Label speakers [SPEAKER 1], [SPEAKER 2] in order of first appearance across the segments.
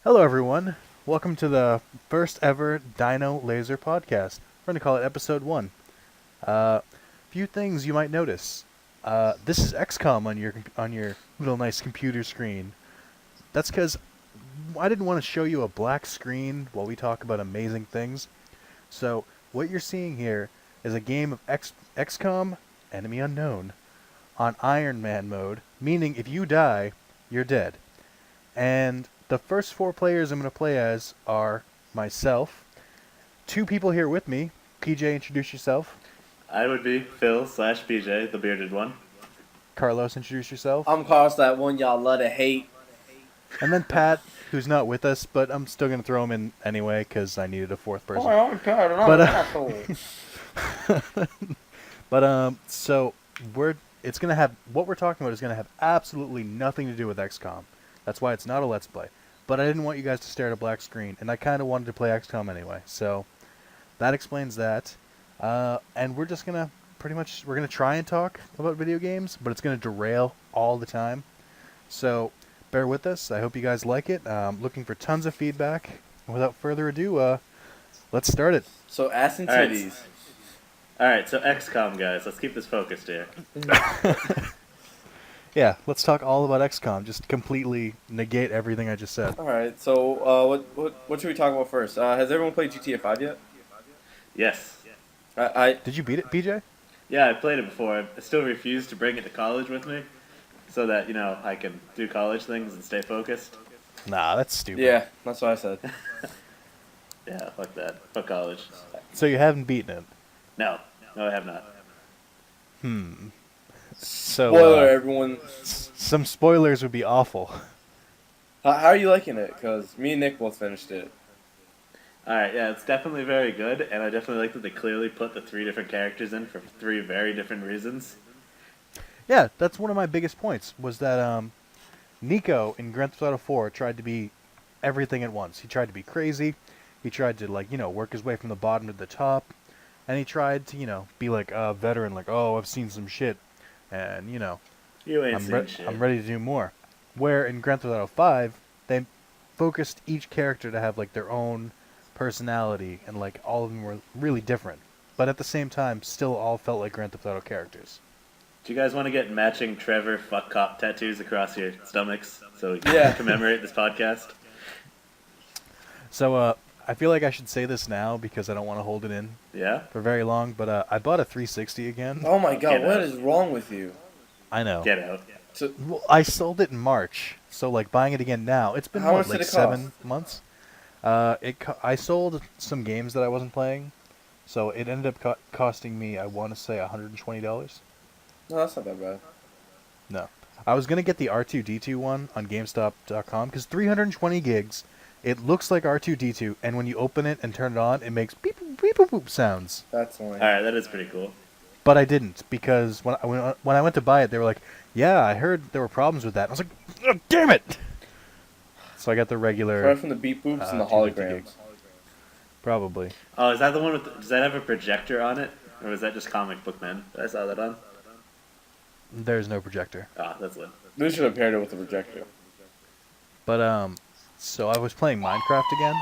[SPEAKER 1] Hello, everyone. Welcome to the first ever Dino Laser podcast. We're going to call it episode 1. Few things you might notice. This is XCOM on your little nice computer screen. That's because I didn't want to show you a black screen while we talk about amazing things. So what you're seeing here is a game of XCOM Enemy Unknown on Iron Man mode, meaning if you die, you're dead. And the first 4 players I'm going to play as are myself, 2 people here with me. PJ, introduce yourself.
[SPEAKER 2] I would be Phil/PJ, the bearded one.
[SPEAKER 1] Carlos, introduce yourself.
[SPEAKER 3] I'm Carlos, that one y'all love to hate.
[SPEAKER 1] And then Pat, who's not with us, but I'm still going to throw him in anyway because I needed a 4th person.
[SPEAKER 3] Oh, I'm Pat, and I'm an asshole.
[SPEAKER 1] So it's going to have, what we're talking about is going to have absolutely nothing to do with XCOM. That's why it's not a Let's Play. But I didn't want you guys to stare at a black screen, and I kind of wanted to play XCOM anyway. So that explains that. And we're just going to we're going to try and talk about video games, but it's going to derail all the time. So bear with us. I hope you guys like it. Looking for tons of feedback. And without further ado, let's start it.
[SPEAKER 3] So ass and titties.
[SPEAKER 2] Alright, so XCOM, guys. Let's keep this focused here.
[SPEAKER 1] Yeah, let's talk all about XCOM. Just completely negate everything I just said.
[SPEAKER 3] Alright, so what should we talk about first? Has everyone played GTA 5 yet?
[SPEAKER 2] Yes.
[SPEAKER 1] Did you beat it, PJ?
[SPEAKER 2] Yeah, I played it before. I still refuse to bring it to college with me so that, I can do college things and stay focused.
[SPEAKER 1] Nah, that's stupid.
[SPEAKER 3] Yeah, that's what I said.
[SPEAKER 2] Yeah, fuck that. Fuck college.
[SPEAKER 1] So you haven't beaten it?
[SPEAKER 2] No, I have not.
[SPEAKER 1] So,
[SPEAKER 3] Spoiler, everyone.
[SPEAKER 1] some spoilers would be awful.
[SPEAKER 3] How are you liking it? Because me and Nick both finished it.
[SPEAKER 2] Alright, yeah, it's definitely very good, and I definitely like that they clearly put the 3 different characters in for 3 very different reasons.
[SPEAKER 1] Yeah, that's one of my biggest points, was that Nico in Grand Theft Auto 4 tried to be everything at once. He tried to be crazy, he tried to, work his way from the bottom to the top, and he tried to, be like a veteran, like, oh, I've seen some shit, and,
[SPEAKER 2] You ain't seen shit.
[SPEAKER 1] I'm ready to do more. Where in Grand Theft Auto 5, they focused each character to have, their own personality, and, all of them were really different. But at the same time, still all felt like Grand Theft Auto characters.
[SPEAKER 2] Do you guys want to get matching Trevor fuck cop tattoos across your stomachs so we can commemorate this podcast?
[SPEAKER 1] So, I feel like I should say this now because I don't want to hold it in for very long, but I bought a 360 again.
[SPEAKER 3] Oh my god, what is wrong with you?
[SPEAKER 1] I know.
[SPEAKER 2] Get out.
[SPEAKER 1] Well, I sold it in March, so buying it again now, it's been
[SPEAKER 3] How much did it
[SPEAKER 1] 7 months. I sold some games that I wasn't playing, so it ended up costing me, I want to say, $120.
[SPEAKER 3] No, that's not that bad.
[SPEAKER 1] No. I was going to get the R2-D2 one on GameStop.com, because 320 gigs, it looks like R2-D2, and when you open it and turn it on, it makes beep, beep, boop, boop sounds.
[SPEAKER 3] That's annoying.
[SPEAKER 2] Alright, that is pretty cool.
[SPEAKER 1] But I didn't, because when I went to buy it, they were like, yeah, I heard there were problems with that. And I was like, oh, damn it! So I got the regular...
[SPEAKER 3] Right from the beep boops and the holograms.
[SPEAKER 1] Probably.
[SPEAKER 2] Oh, is that the one with... does that have a projector on it? Or was that just Comic Book Man that I saw that on?
[SPEAKER 1] There's no projector.
[SPEAKER 2] Ah, that's lit.
[SPEAKER 3] They should have paired it with the projector.
[SPEAKER 1] But, so I was playing Minecraft again.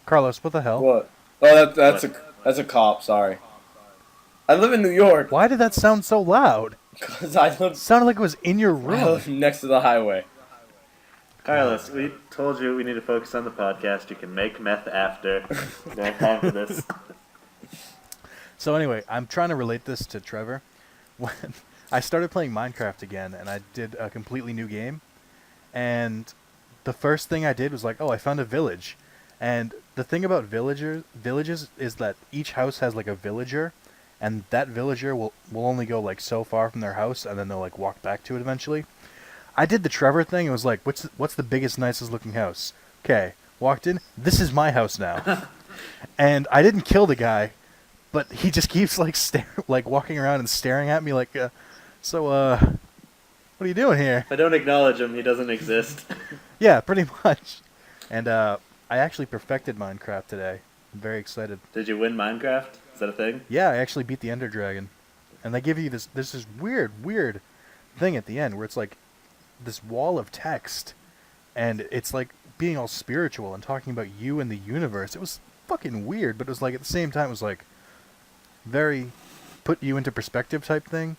[SPEAKER 1] Carlos, what the hell?
[SPEAKER 3] What? Oh, that's a cop, sorry. I live in New York.
[SPEAKER 1] Why did that sound so loud?
[SPEAKER 3] Because I
[SPEAKER 1] It
[SPEAKER 3] live
[SPEAKER 1] sounded like it was in your room.
[SPEAKER 3] next to the highway.
[SPEAKER 2] Carlos, we told you we need to focus on the podcast. You can make meth after. You don't have time for this.
[SPEAKER 1] So anyway, I'm trying to relate this to Trevor. When I started playing Minecraft again, and I did a completely new game, and the first thing I did was like, oh, I found a village. And the thing about villages is that each house has a villager, and that villager will only go so far from their house, and then they'll walk back to it eventually. I did the Trevor thing. It was like, what's the biggest, nicest looking house? Okay, walked in. This is my house now. And I didn't kill the guy, but he just keeps walking around and staring at me so what are you doing here?
[SPEAKER 2] If I don't acknowledge him, he doesn't exist.
[SPEAKER 1] Yeah, pretty much. And I actually perfected Minecraft today. I'm very excited.
[SPEAKER 2] Did you win Minecraft? Is that a thing?
[SPEAKER 1] Yeah, I actually beat the Ender Dragon. And they give you this weird thing at the end where it's this wall of text and it's like being all spiritual and talking about you and the universe. It was fucking weird, but it was like at the same time it was like very put you into perspective type thing.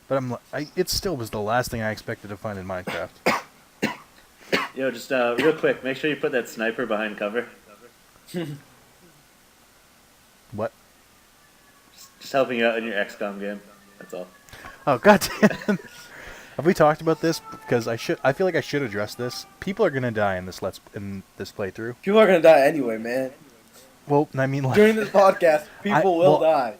[SPEAKER 1] But it still was the last thing I expected to find in Minecraft.
[SPEAKER 2] Yo, just real quick, make sure you put that sniper behind cover.
[SPEAKER 1] What?
[SPEAKER 2] Just helping you out in your XCOM game. That's all.
[SPEAKER 1] Oh goddamn! Have we talked about this? Because I feel like I should address this. People are gonna die in this playthrough.
[SPEAKER 3] People are gonna die anyway, man.
[SPEAKER 1] Well, I mean, like,
[SPEAKER 3] During this podcast, people will die.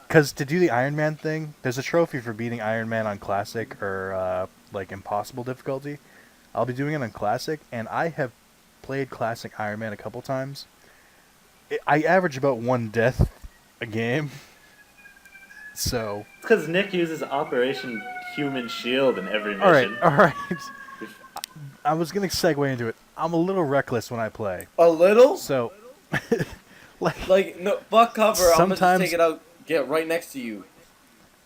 [SPEAKER 1] Because to do the Iron Man thing, there's a trophy for beating Iron Man on Classic or like Impossible difficulty. I'll be doing it on Classic, and I have played Classic Iron Man a couple times. I average about 1 death a game. So.
[SPEAKER 2] It's because Nick uses Operation Human Shield in every mission.
[SPEAKER 1] All right. I was gonna segue into it. I'm a little reckless when I play.
[SPEAKER 3] A little?
[SPEAKER 1] So.
[SPEAKER 3] Like, no, fuck cover. I'm gonna
[SPEAKER 1] Sometimes-
[SPEAKER 3] just take it out, get right next to you.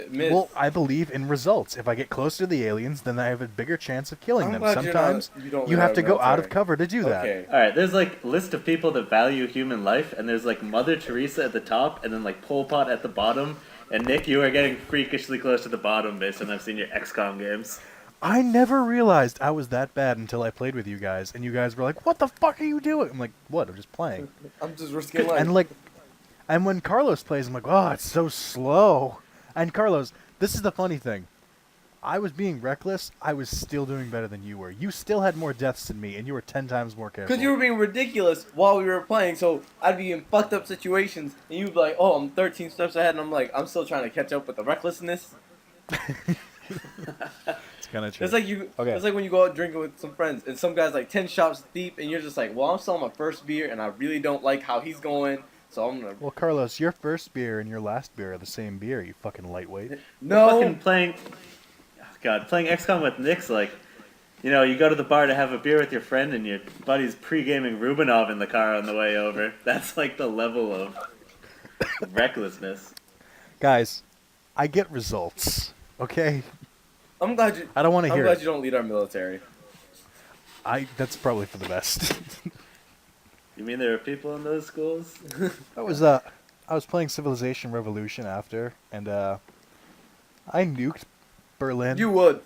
[SPEAKER 3] Miss.
[SPEAKER 1] Well, I believe in results. If I get closer to the aliens, then I have a bigger chance of killing
[SPEAKER 3] I'm
[SPEAKER 1] them.
[SPEAKER 3] glad you're
[SPEAKER 1] Sometimes
[SPEAKER 3] not- you don't
[SPEAKER 1] you
[SPEAKER 3] live
[SPEAKER 1] have
[SPEAKER 3] out
[SPEAKER 1] to
[SPEAKER 3] of
[SPEAKER 1] go out
[SPEAKER 3] military.
[SPEAKER 1] of cover to do that.
[SPEAKER 3] Okay.
[SPEAKER 2] Alright, there's like a list of people that value human life, and there's like Mother Teresa at the top, and then like Pol Pot at the bottom. And Nick, you are getting freakishly close to the bottom based on I've seen your XCOM games.
[SPEAKER 1] I never realized I was that bad until I played with you guys, and you guys were like, "What the fuck are you doing?" I'm like, "What? I'm just playing."
[SPEAKER 3] I'm just risking life.
[SPEAKER 1] And when Carlos plays, I'm like, "Oh, it's so slow." And Carlos, this is the funny thing. I was being reckless. I was still doing better than you were. You still had more deaths than me, and you were 10 times more careful.
[SPEAKER 3] Because you were being ridiculous while we were playing, so I'd be in fucked up situations, and you'd be like, oh, I'm 13 steps ahead, and I'm like, I'm still trying to catch up with the recklessness.
[SPEAKER 1] It's kind of true.
[SPEAKER 3] It's like you.
[SPEAKER 1] Okay.
[SPEAKER 3] It's like when you go out drinking with some friends, and some guy's like 10 shots deep, and you're just like, well, I'm still on my first beer, and I really don't like how he's going, so I'm gonna.
[SPEAKER 1] Well, Carlos, your first beer and your last beer are the same beer, you fucking lightweight.
[SPEAKER 3] No.
[SPEAKER 2] Fucking playing XCOM with Nick's like, you know, you go to the bar to have a beer with your friend and your buddy's pre-gaming Rubinov in the car on the way over. That's like the level of recklessness.
[SPEAKER 1] Guys, I get results, okay?
[SPEAKER 3] I'm glad you.
[SPEAKER 1] I don't want to
[SPEAKER 3] I'm
[SPEAKER 1] hear
[SPEAKER 3] glad
[SPEAKER 1] it.
[SPEAKER 3] you don't lead our military.
[SPEAKER 1] That's probably for the best.
[SPEAKER 2] You mean there are people in those schools?
[SPEAKER 1] I was playing Civilization Revolution after, and I nuked Berlin.
[SPEAKER 3] You would.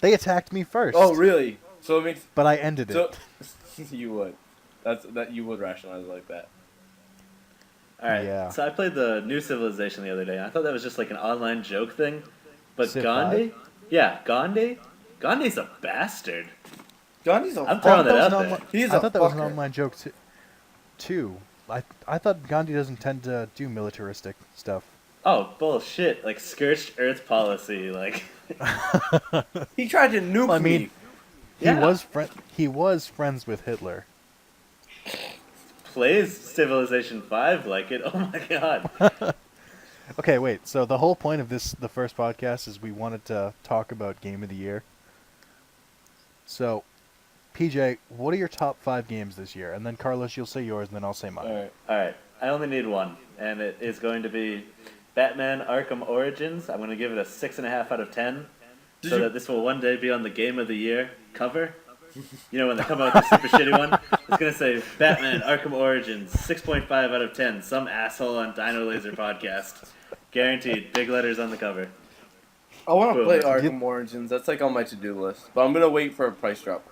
[SPEAKER 1] They attacked me first.
[SPEAKER 3] Oh, really? So it makes.
[SPEAKER 1] But I ended
[SPEAKER 3] So
[SPEAKER 1] it.
[SPEAKER 3] you would. That you would rationalize it like that.
[SPEAKER 2] Alright,
[SPEAKER 1] Yeah.
[SPEAKER 2] so I played the new Civilization the other day. I thought that was just like an online joke thing. But
[SPEAKER 1] Civ
[SPEAKER 2] Gandhi?
[SPEAKER 1] 5?
[SPEAKER 2] Yeah, Gandhi? Gandhi's a bastard.
[SPEAKER 3] Johnny's a.
[SPEAKER 2] I'm throwing that out
[SPEAKER 1] an
[SPEAKER 2] there.
[SPEAKER 3] He's
[SPEAKER 1] I
[SPEAKER 3] a
[SPEAKER 1] thought that was an
[SPEAKER 3] fucker.
[SPEAKER 1] online joke too. I thought Gandhi doesn't tend to do militaristic stuff.
[SPEAKER 2] Oh, bullshit. Like, scorched earth policy. Like,
[SPEAKER 3] He tried to nuke
[SPEAKER 1] I mean,
[SPEAKER 3] me.
[SPEAKER 2] Yeah.
[SPEAKER 1] He was friends with Hitler.
[SPEAKER 2] plays Civilization 5 like it. Oh my god.
[SPEAKER 1] Okay, wait. So the whole point of the first podcast, is we wanted to talk about Game of the Year. So, PJ, what are your top 5 games this year? And then Carlos, you'll say yours, and then I'll say mine.
[SPEAKER 2] Alright. I only need one. And it is going to be Batman Arkham Origins. I'm going to give it a 6.5 out of 10. So that this will one day be on the Game of the Year cover. You know, when they come out with the super shitty one? It's going to say Batman Arkham Origins, 6.5 out of 10. Some asshole on Dino Laser podcast. Guaranteed. Big letters on the cover.
[SPEAKER 3] I want to
[SPEAKER 2] Boom.
[SPEAKER 3] play Arkham Origins. That's like on my to-do list. But I'm gonna wait for a price drop.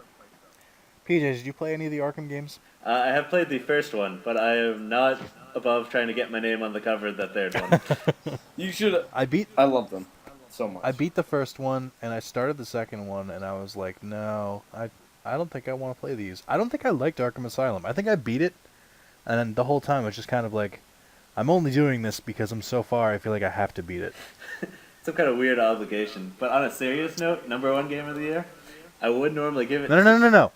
[SPEAKER 1] PJ, did you play any of the Arkham games?
[SPEAKER 2] I have played the first one, but I am not above trying to get my name on the cover of that third one.
[SPEAKER 3] You should.
[SPEAKER 1] I
[SPEAKER 3] love them so much.
[SPEAKER 1] beat the first one, and I started the second one, and I was like, no, I don't think I want to play these. I don't think I liked Arkham Asylum. I think I beat it, and then the whole time it was just kind of like, I'm only doing this because I'm so far, I feel like I have to beat it.
[SPEAKER 2] Some kind of weird obligation. But on a serious note, number one game of the year, I would normally give it...
[SPEAKER 1] No.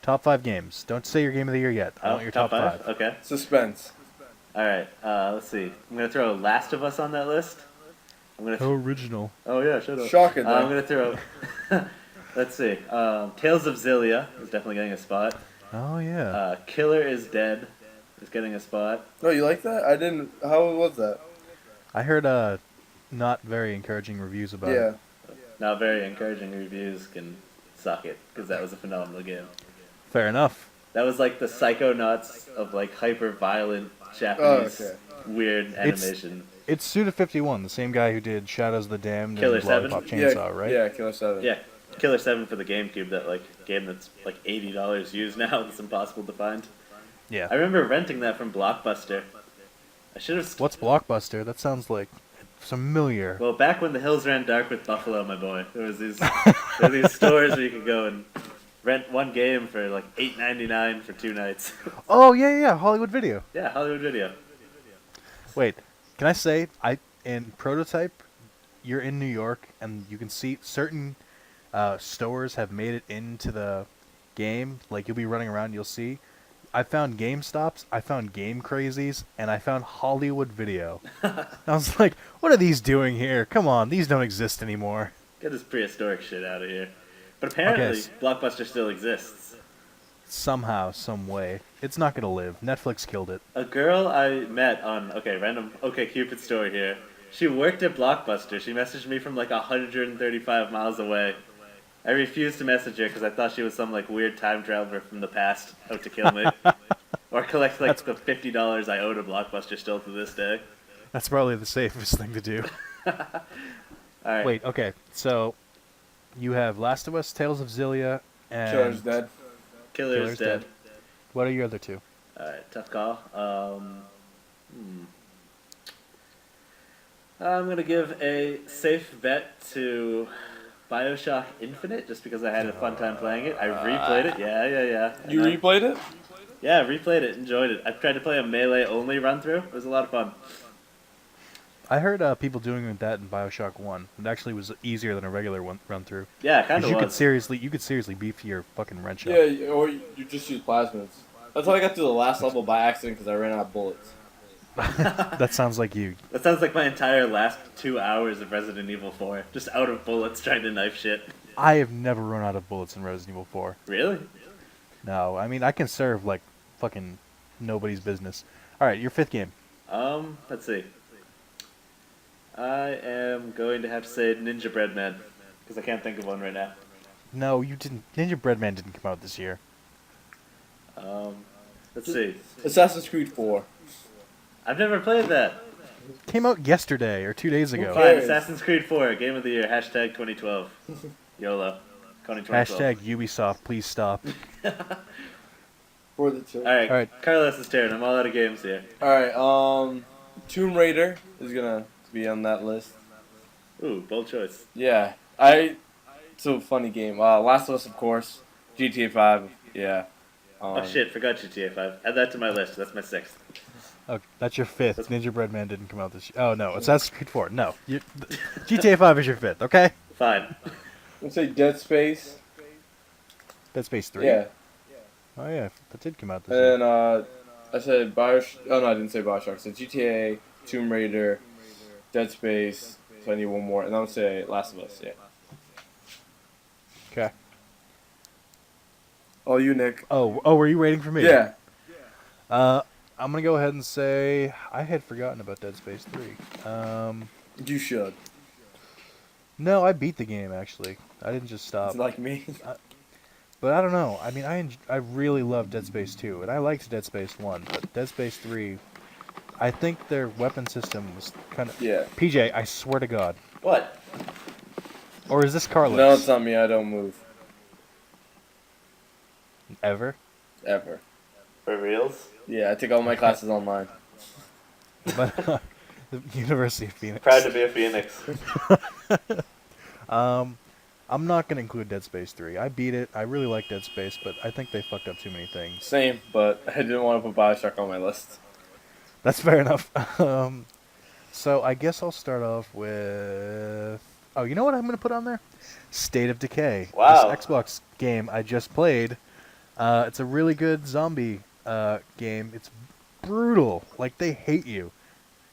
[SPEAKER 1] Top 5 games. Don't say your Game of the Year yet. I
[SPEAKER 2] Oh,
[SPEAKER 1] want your top 5.
[SPEAKER 2] Okay.
[SPEAKER 3] Suspense.
[SPEAKER 2] Alright, let's see. I'm going to throw Last of Us on that list. I'm gonna
[SPEAKER 1] original.
[SPEAKER 2] Oh yeah, shut up.
[SPEAKER 3] Shocking,
[SPEAKER 2] I'm
[SPEAKER 3] though.
[SPEAKER 2] going to throw... let's see. Tales of Xillia is definitely getting a spot.
[SPEAKER 1] Oh, yeah.
[SPEAKER 2] Killer is Dead is getting a spot.
[SPEAKER 3] No, you like that? I didn't. How was that?
[SPEAKER 1] I heard not very encouraging reviews about
[SPEAKER 3] Yeah.
[SPEAKER 1] it.
[SPEAKER 2] Not very encouraging reviews can suck it because that was a phenomenal game.
[SPEAKER 1] Fair enough.
[SPEAKER 2] That was like the Psychonauts of like hyper violent Japanese
[SPEAKER 3] okay.
[SPEAKER 2] weird animation.
[SPEAKER 1] It's Suda51, the same guy who did Shadows of the Damned
[SPEAKER 2] Killer
[SPEAKER 1] and
[SPEAKER 2] 7?
[SPEAKER 1] Lollipop Chainsaw, right?
[SPEAKER 3] Yeah, Killer 7.
[SPEAKER 2] Yeah, Killer 7 for the GameCube. That like game that's like $80 used now. It's impossible to find.
[SPEAKER 1] Yeah.
[SPEAKER 2] I remember renting that from Blockbuster. I should have.
[SPEAKER 1] What's Blockbuster? That sounds like familiar.
[SPEAKER 2] Well, back when the hills ran dark with Buffalo, my boy, there was these stores where you could go and rent one game for like $8.99 for 2 nights.
[SPEAKER 1] Oh, yeah, Hollywood Video.
[SPEAKER 2] Yeah, Hollywood Video.
[SPEAKER 1] Wait, can I say, in Prototype, you're in New York, and you can see certain stores have made it into the game. Like, you'll be running around, you'll see. I found GameStops, I found Game Crazies, and I found Hollywood Video. I was like, what are these doing here? Come on, these don't exist anymore.
[SPEAKER 2] Get this prehistoric shit out of here. But apparently,
[SPEAKER 1] Okay.
[SPEAKER 2] Blockbuster still exists.
[SPEAKER 1] Somehow, some way. It's not going to live. Netflix killed it.
[SPEAKER 2] A girl I met on, random Cupid story here. She worked at Blockbuster. She messaged me from like 135 miles away. I refused to message her because I thought she was some like weird time traveler from the past out to kill me. Or collect like the $50 I owe to Blockbuster still to this day.
[SPEAKER 1] That's probably the safest thing to do.
[SPEAKER 2] Alright.
[SPEAKER 1] Wait, okay. So, you have Last of Us, Tales of Xillia, and...
[SPEAKER 3] Killer's dead.
[SPEAKER 2] Killer's dead.
[SPEAKER 1] What are your other two?
[SPEAKER 2] Alright, tough call. I'm gonna give a safe bet to BioShock Infinite just because I had a fun time playing it. I replayed it. Yeah.
[SPEAKER 3] You replayed it?
[SPEAKER 2] Yeah, I replayed it. Enjoyed it. I tried to play a melee only run through. It was a lot of fun.
[SPEAKER 1] I heard people doing that in BioShock 1. It actually was easier than a regular one run through.
[SPEAKER 2] Yeah, it kind of
[SPEAKER 1] You
[SPEAKER 2] was.
[SPEAKER 1] You could seriously beef your fucking wrench up.
[SPEAKER 3] Yeah, or you just use plasmids. That's how I got to the last level by accident because I ran out of bullets.
[SPEAKER 1] That sounds like you.
[SPEAKER 2] That sounds like my entire last 2 hours of Resident Evil 4. Just out of bullets trying to knife shit.
[SPEAKER 1] I have never run out of bullets in Resident Evil 4.
[SPEAKER 2] Really?
[SPEAKER 1] No, I mean, I can serve like fucking nobody's business. Alright, your fifth game.
[SPEAKER 2] Let's see. I am going to have to say Ninja Bread Man. Because I can't think of one right now.
[SPEAKER 1] No, you didn't. Ninja Breadman didn't come out this year.
[SPEAKER 2] Let's see.
[SPEAKER 3] Assassin's Creed 4.
[SPEAKER 2] I've never played that.
[SPEAKER 1] Came out yesterday or 2 days ago.
[SPEAKER 2] Fine, Assassin's Creed 4, Game of the Year, hashtag 2012. YOLO. 2012.
[SPEAKER 1] Hashtag Ubisoft, please stop.
[SPEAKER 3] For the two.
[SPEAKER 2] Alright, Carlos' turn. I'm all out of games here.
[SPEAKER 3] Alright, Tomb Raider is gonna be on that list.
[SPEAKER 2] Ooh, bold choice.
[SPEAKER 3] Yeah. It's a funny game. Last of Us, of course. GTA 5, yeah.
[SPEAKER 2] Oh shit, forgot GTA 5. Add that to my list. That's my 6th.
[SPEAKER 1] Oh, that's your fifth. Ninja Breadman didn't come out this year. Oh, no. Assassin's Creed 4. No. GTA 5 is your fifth, okay?
[SPEAKER 2] Fine.
[SPEAKER 3] Let's say Dead Space.
[SPEAKER 1] Dead Space 3?
[SPEAKER 3] Yeah.
[SPEAKER 1] Oh, yeah. That did come out this year.
[SPEAKER 3] And I said Bioshock. Oh, no, I didn't say Bioshock. I said GTA, Tomb Raider, Dead Space. So I need one more. And I'm going to say Last of Us, yeah.
[SPEAKER 1] Okay.
[SPEAKER 3] Oh, you, Nick.
[SPEAKER 1] Oh, were you waiting for me?
[SPEAKER 3] Yeah.
[SPEAKER 1] I'm going to go ahead and say I had forgotten about Dead Space 3.
[SPEAKER 3] You should.
[SPEAKER 1] No, I beat the game, actually. I didn't just stop.
[SPEAKER 3] It's like me.
[SPEAKER 1] But I don't know. I mean, I really loved Dead Space 2, and I liked Dead Space 1, but Dead Space 3, I think their weapon system was kind of...
[SPEAKER 3] Yeah.
[SPEAKER 1] PJ, I swear to God.
[SPEAKER 2] What?
[SPEAKER 1] Or is this Carlos?
[SPEAKER 3] No, it's not me. I don't move.
[SPEAKER 1] Ever?
[SPEAKER 3] Ever.
[SPEAKER 2] For reals?
[SPEAKER 3] Yeah, I take all my classes online.
[SPEAKER 1] But the University of Phoenix.
[SPEAKER 2] Proud to be a Phoenix.
[SPEAKER 1] I'm not going to include Dead Space 3. I beat it. I really like Dead Space, but I think they fucked up too many things.
[SPEAKER 3] Same, but I didn't want to put Bioshock on my list.
[SPEAKER 1] That's fair enough. So I guess I'll start off with... Oh, you know what I'm going to put on there? State of Decay.
[SPEAKER 2] Wow.
[SPEAKER 1] This Xbox game I just played. It's a really good zombie game. It's brutal. Like, they hate you.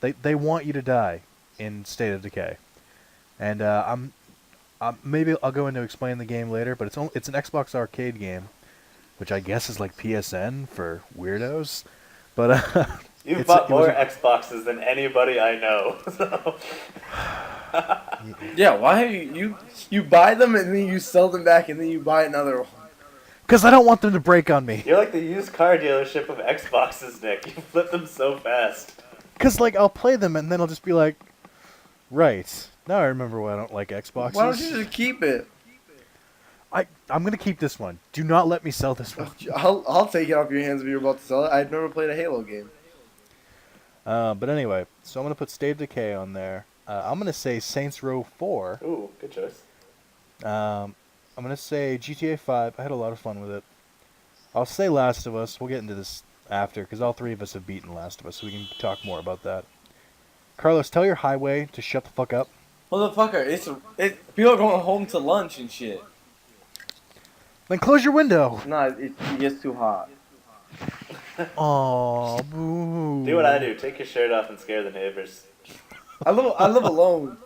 [SPEAKER 1] They want you to die in State of Decay. And maybe I'll go into explain the game later, but it's an Xbox arcade game, which I guess is like PSN for weirdos. But
[SPEAKER 2] You've bought more Xboxes than anybody I know. So.
[SPEAKER 3] Yeah, why have you buy them and then you sell them back and then you buy another one?
[SPEAKER 1] Because I don't want them to break on me.
[SPEAKER 2] You're like the used car dealership of Xboxes, Nick. You flip them so fast.
[SPEAKER 1] Because, like, I'll play them and then I'll just be like, right. Now I remember why I don't like Xboxes.
[SPEAKER 3] Why don't you just keep it?
[SPEAKER 1] I'm going to keep this one. Do not let me sell this one.
[SPEAKER 3] I'll take it off your hands if you're about to sell it. I've never played a Halo game.
[SPEAKER 1] But anyway, so I'm going to put State of Decay on there. I'm going to say Saints Row 4.
[SPEAKER 2] Ooh, good choice.
[SPEAKER 1] I'm going to say GTA 5. I had a lot of fun with it. I'll say Last of Us. We'll get into this after, because all three of us have beaten Last of Us, so we can talk more about that. Carlos, tell your highway to shut the fuck up.
[SPEAKER 3] Motherfucker, people are going home to lunch and shit.
[SPEAKER 1] Then close your window.
[SPEAKER 3] Nah, it gets too hot.
[SPEAKER 1] Aw, boo.
[SPEAKER 2] Do what I do. Take your shirt off and scare the neighbors.
[SPEAKER 3] I live alone.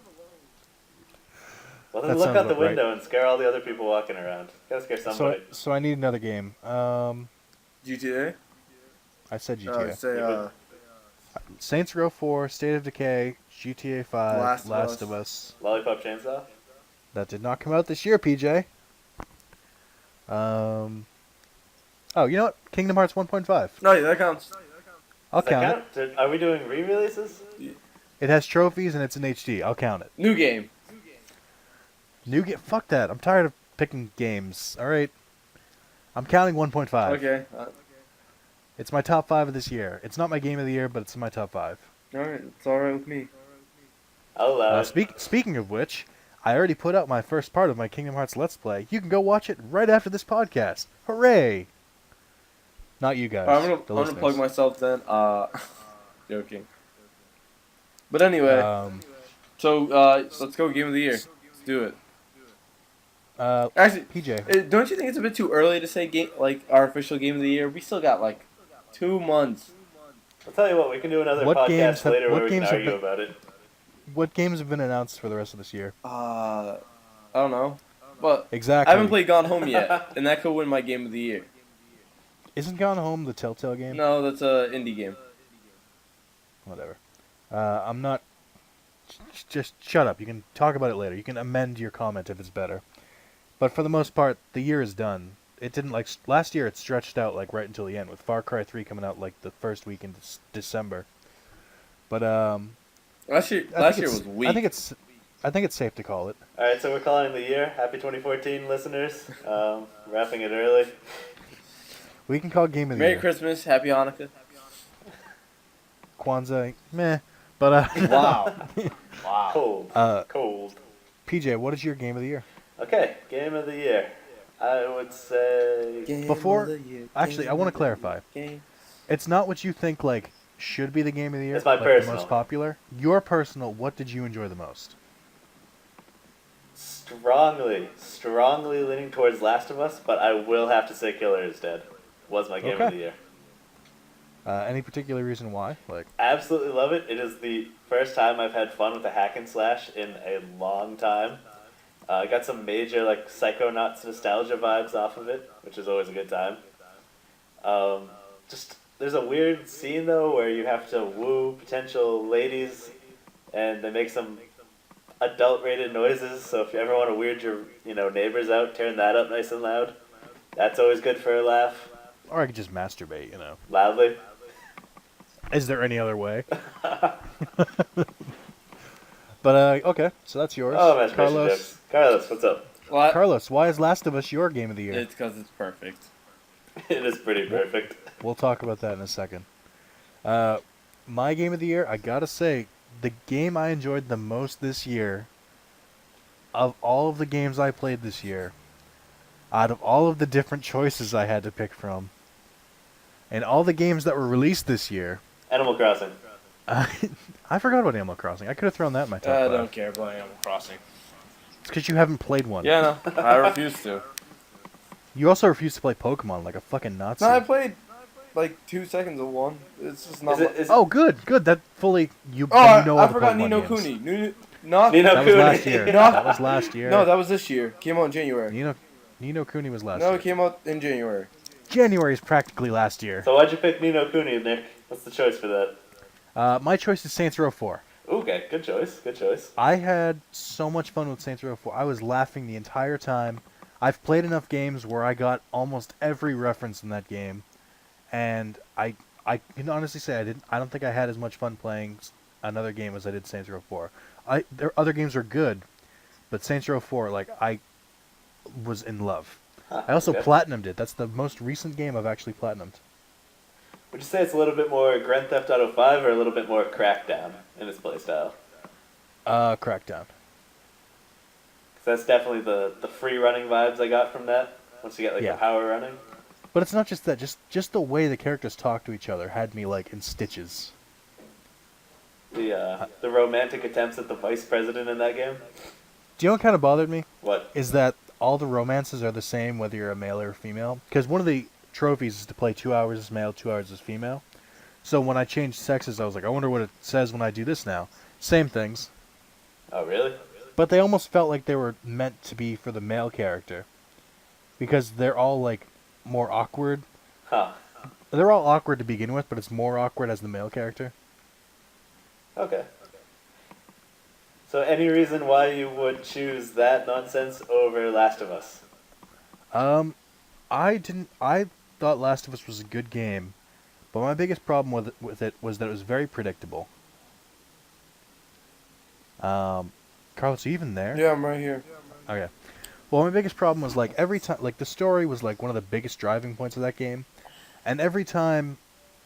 [SPEAKER 2] Well, then
[SPEAKER 1] That
[SPEAKER 2] look
[SPEAKER 1] sounds
[SPEAKER 2] out the
[SPEAKER 1] about right.
[SPEAKER 2] window and scare all the other people walking around. Gotta scare somebody.
[SPEAKER 1] So I need another game.
[SPEAKER 3] GTA?
[SPEAKER 1] I said GTA.
[SPEAKER 3] Say,
[SPEAKER 1] Saints Row 4, State of Decay, GTA 5, Last of Us.
[SPEAKER 2] Lollipop Chainsaw?
[SPEAKER 1] That did not come out this year, PJ. Oh, you know what? Kingdom Hearts 1.5.
[SPEAKER 3] no, yeah, that counts.
[SPEAKER 1] I'll
[SPEAKER 2] Does that
[SPEAKER 1] count
[SPEAKER 2] count? Are we doing re-releases?
[SPEAKER 1] it. It has trophies and it's in HD. I'll count it.
[SPEAKER 3] New game.
[SPEAKER 1] Fuck that. I'm tired of picking games. All right. I'm counting 1.5.
[SPEAKER 3] Okay.
[SPEAKER 1] It's my top 5 of this year. It's not my game of the year, but it's in my top 5.
[SPEAKER 3] Alright, it's alright with me.
[SPEAKER 2] I'll allow it.
[SPEAKER 1] Speaking of which, I already put out my first part of my Kingdom Hearts Let's Play. You can go watch it right after this podcast. Hooray! Not you guys.
[SPEAKER 3] I'm gonna plug myself then. Joking. But anyway, let's go game of the year. Let's do it. Actually,
[SPEAKER 1] PJ.
[SPEAKER 3] don't you think it's a bit too early to say our official game of the year? We still got like 2 months.
[SPEAKER 2] I'll tell you what, we can do another podcast later where we can argue about it.
[SPEAKER 1] What games have been announced for the rest of this year?
[SPEAKER 3] I don't know. But
[SPEAKER 1] Exactly.
[SPEAKER 3] I haven't played Gone Home yet, and that could win my game of the year.
[SPEAKER 1] Isn't Gone Home the Telltale game?
[SPEAKER 3] No, that's a indie game.
[SPEAKER 1] Whatever. I'm not... Just shut up. You can talk about it later. You can amend your comment if it's better. But for the most part, the year is done. It didn't like... Last year it stretched out like right until the end, with Far Cry 3 coming out like the first week in December. But,
[SPEAKER 3] Last year was weak.
[SPEAKER 1] I think it's safe to call it.
[SPEAKER 2] Alright, so we're calling the year. Happy 2014, listeners. Wrapping it early.
[SPEAKER 1] We can call Game of the
[SPEAKER 3] Merry
[SPEAKER 1] Year.
[SPEAKER 3] Christmas, Happy Hanukkah.
[SPEAKER 1] Kwanzaa, meh. But,
[SPEAKER 3] Wow. Wow.
[SPEAKER 2] Cold. Cold.
[SPEAKER 1] PJ, what is your Game of the Year?
[SPEAKER 2] Okay, game of the year. I would say...
[SPEAKER 1] Actually, I want to clarify. It's not what you think, like, should be the Game of the Year.
[SPEAKER 2] It's my
[SPEAKER 1] like
[SPEAKER 2] personal.
[SPEAKER 1] the most popular. Your personal, what did you enjoy the most?
[SPEAKER 2] Strongly leaning towards Last of Us, but I will have to say Killer is Dead. Was my game of the year.
[SPEAKER 1] Any particular reason why? Like,
[SPEAKER 2] Absolutely love it. It is the first time I've had fun with a hack and slash in a long time. I got some major like Psychonauts nostalgia vibes off of it, which is always a good time. Just there's a weird scene though where you have to woo potential ladies, and they make some adult-rated noises. So if you ever want to weird your neighbors out, turn that up nice and loud. That's always good for a laugh.
[SPEAKER 1] or I could just masturbate,
[SPEAKER 2] Loudly.
[SPEAKER 1] Is there any other way? But, okay, so that's yours.
[SPEAKER 2] Oh, masturbation jokes. Carlos, what's up?
[SPEAKER 3] What?
[SPEAKER 1] Carlos, why is Last of Us your Game of the Year?
[SPEAKER 3] It's because it's perfect.
[SPEAKER 2] It is pretty perfect.
[SPEAKER 1] We'll talk about that in a second. My Game of the Year, I gotta say, the game I enjoyed the most this year, of all of the games I played this year, out of all of the different choices I had to pick from, and all the games that were released this year,
[SPEAKER 2] Animal Crossing.
[SPEAKER 1] I forgot about Animal Crossing. I could have thrown that in my top
[SPEAKER 3] I
[SPEAKER 1] five.
[SPEAKER 3] don't care about Animal Crossing.
[SPEAKER 1] It's because you haven't played one.
[SPEAKER 3] Yeah, no, I refuse to.
[SPEAKER 1] You also refuse to play Pokemon like a fucking Nazi.
[SPEAKER 3] No, I played like 2 seconds of one. It's just not.
[SPEAKER 1] Oh, good. That fully you.
[SPEAKER 3] Oh,
[SPEAKER 1] you know
[SPEAKER 3] I
[SPEAKER 1] all the
[SPEAKER 3] forgot
[SPEAKER 1] Pokemon
[SPEAKER 3] Nino
[SPEAKER 1] games.
[SPEAKER 3] Kuni.
[SPEAKER 2] Nino
[SPEAKER 1] That was last
[SPEAKER 2] Kuni.
[SPEAKER 1] year.
[SPEAKER 3] No.
[SPEAKER 1] That was last year.
[SPEAKER 3] No, that was this year. Came out in January.
[SPEAKER 1] Nino Kuni was last
[SPEAKER 3] No,
[SPEAKER 1] year.
[SPEAKER 3] it came out in January.
[SPEAKER 1] January is practically last year.
[SPEAKER 2] So why'd you pick Nino Kuni, Nick? What's the choice for that?
[SPEAKER 1] My choice is Saints Row 4.
[SPEAKER 2] Okay, good choice. Good choice.
[SPEAKER 1] I had so much fun with Saints Row 4. I was laughing the entire time. I've played enough games where I got almost every reference in that game, and I can honestly say I don't think I had as much fun playing another game as I did Saints Row 4. Other games are good, but Saints Row 4, like, I was in love.
[SPEAKER 2] Huh,
[SPEAKER 1] I also
[SPEAKER 2] okay.
[SPEAKER 1] platinumed it. That's the most recent game I've actually platinumed.
[SPEAKER 2] Would you say it's a little bit more Grand Theft Auto 5 or a little bit more Crackdown in its playstyle?
[SPEAKER 1] Crackdown.
[SPEAKER 2] Because that's definitely the free running vibes I got from that. Once you get like
[SPEAKER 1] Yeah.
[SPEAKER 2] the power running.
[SPEAKER 1] But it's not just that. Just the way the characters talk to each other had me like in stitches.
[SPEAKER 2] The romantic attempts at the vice president in that game.
[SPEAKER 1] Do you know what kind of bothered me?
[SPEAKER 2] What?
[SPEAKER 1] Is that all the romances are the same whether you're a male or a female? Because one of the trophies is to play 2 hours as male, 2 hours as female. So when I changed sexes, I was like, I wonder what it says when I do this now. Same things,
[SPEAKER 2] Oh really?
[SPEAKER 1] but they almost felt like they were meant to be for the male character. Because they're all like more awkward.
[SPEAKER 2] Huh.
[SPEAKER 1] They're all awkward to begin with, but it's more awkward as the male character.
[SPEAKER 2] Okay. So any reason why you would choose that nonsense over Last of Us?
[SPEAKER 1] I didn't. I thought Last of Us was a good game, but my biggest problem with it was that it was very predictable. Carlos, are you even there?
[SPEAKER 3] Yeah, I'm right here.
[SPEAKER 1] Okay. Well, my biggest problem was like every time, like the story was like one of the biggest driving points of that game, and every time,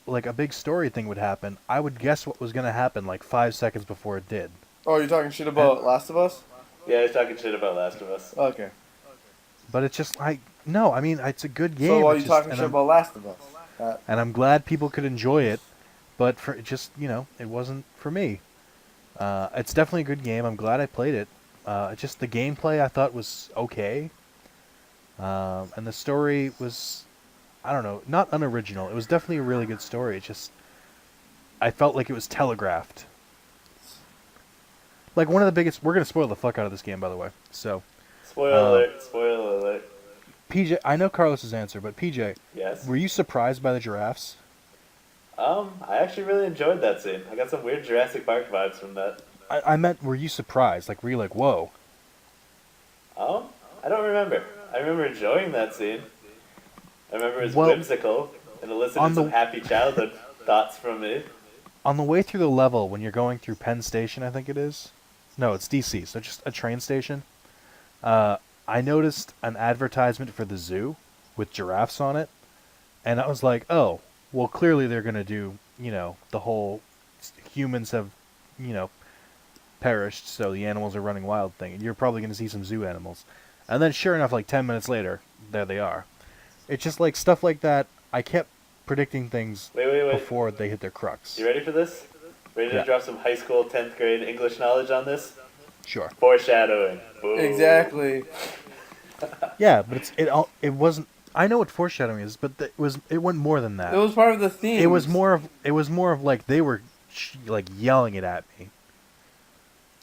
[SPEAKER 1] like a big story thing would happen, I would guess what was gonna happen like 5 seconds before it did.
[SPEAKER 3] Oh, you're talking shit about Last of Us?
[SPEAKER 2] Yeah, he's talking shit about Last of Us.
[SPEAKER 3] Okay.
[SPEAKER 1] But it's just like no, I mean it's a good game.
[SPEAKER 3] So why are
[SPEAKER 1] it's
[SPEAKER 3] you
[SPEAKER 1] just-
[SPEAKER 3] talking
[SPEAKER 1] and
[SPEAKER 3] shit
[SPEAKER 1] I'm-
[SPEAKER 3] about Last of Us?
[SPEAKER 1] And I'm glad people could enjoy it, but for it just it wasn't for me. It's definitely a good game. I'm glad I played it. Just the gameplay I thought was okay, and the story was, I don't know, not unoriginal. It was definitely a really good story. It just I felt like it was telegraphed. Like one of the biggest. We're gonna spoil the fuck out of this game, by the way. So
[SPEAKER 2] Spoiler alert, spoiler alert.
[SPEAKER 1] PJ, I know Carlos's answer, but PJ,
[SPEAKER 2] Yes.
[SPEAKER 1] were you surprised by the giraffes?
[SPEAKER 2] I actually really enjoyed that scene. I got some weird Jurassic Park vibes from that.
[SPEAKER 1] I meant, were you surprised? Like, were you like, whoa?
[SPEAKER 2] I don't remember. I remember enjoying that scene. I remember it was
[SPEAKER 1] Well,
[SPEAKER 2] whimsical and
[SPEAKER 1] on
[SPEAKER 2] elicited some
[SPEAKER 1] the-
[SPEAKER 2] happy childhood thoughts from me.
[SPEAKER 1] On the way through the level, when you're going through Penn Station, I think it is. No, it's DC, so just a train station. I noticed an advertisement for the zoo with giraffes on it, and I was like, oh, well, clearly they're gonna do, the whole humans have, perished, so the animals are running wild thing, and you're probably gonna see some zoo animals. And then, sure enough, like 10 minutes later, there they are. It's just like stuff like that. I kept predicting things
[SPEAKER 2] Wait.
[SPEAKER 1] before they hit their crux.
[SPEAKER 2] You ready for this? Ready to
[SPEAKER 1] Yeah.
[SPEAKER 2] drop some high school 10th grade English knowledge on this?
[SPEAKER 1] Sure.
[SPEAKER 2] Foreshadowing. Boom.
[SPEAKER 3] Exactly.
[SPEAKER 1] Yeah, but it wasn't. I know what foreshadowing is, but it went more than that.
[SPEAKER 3] It was part of the theme.
[SPEAKER 1] It was more of like they were like yelling it at me.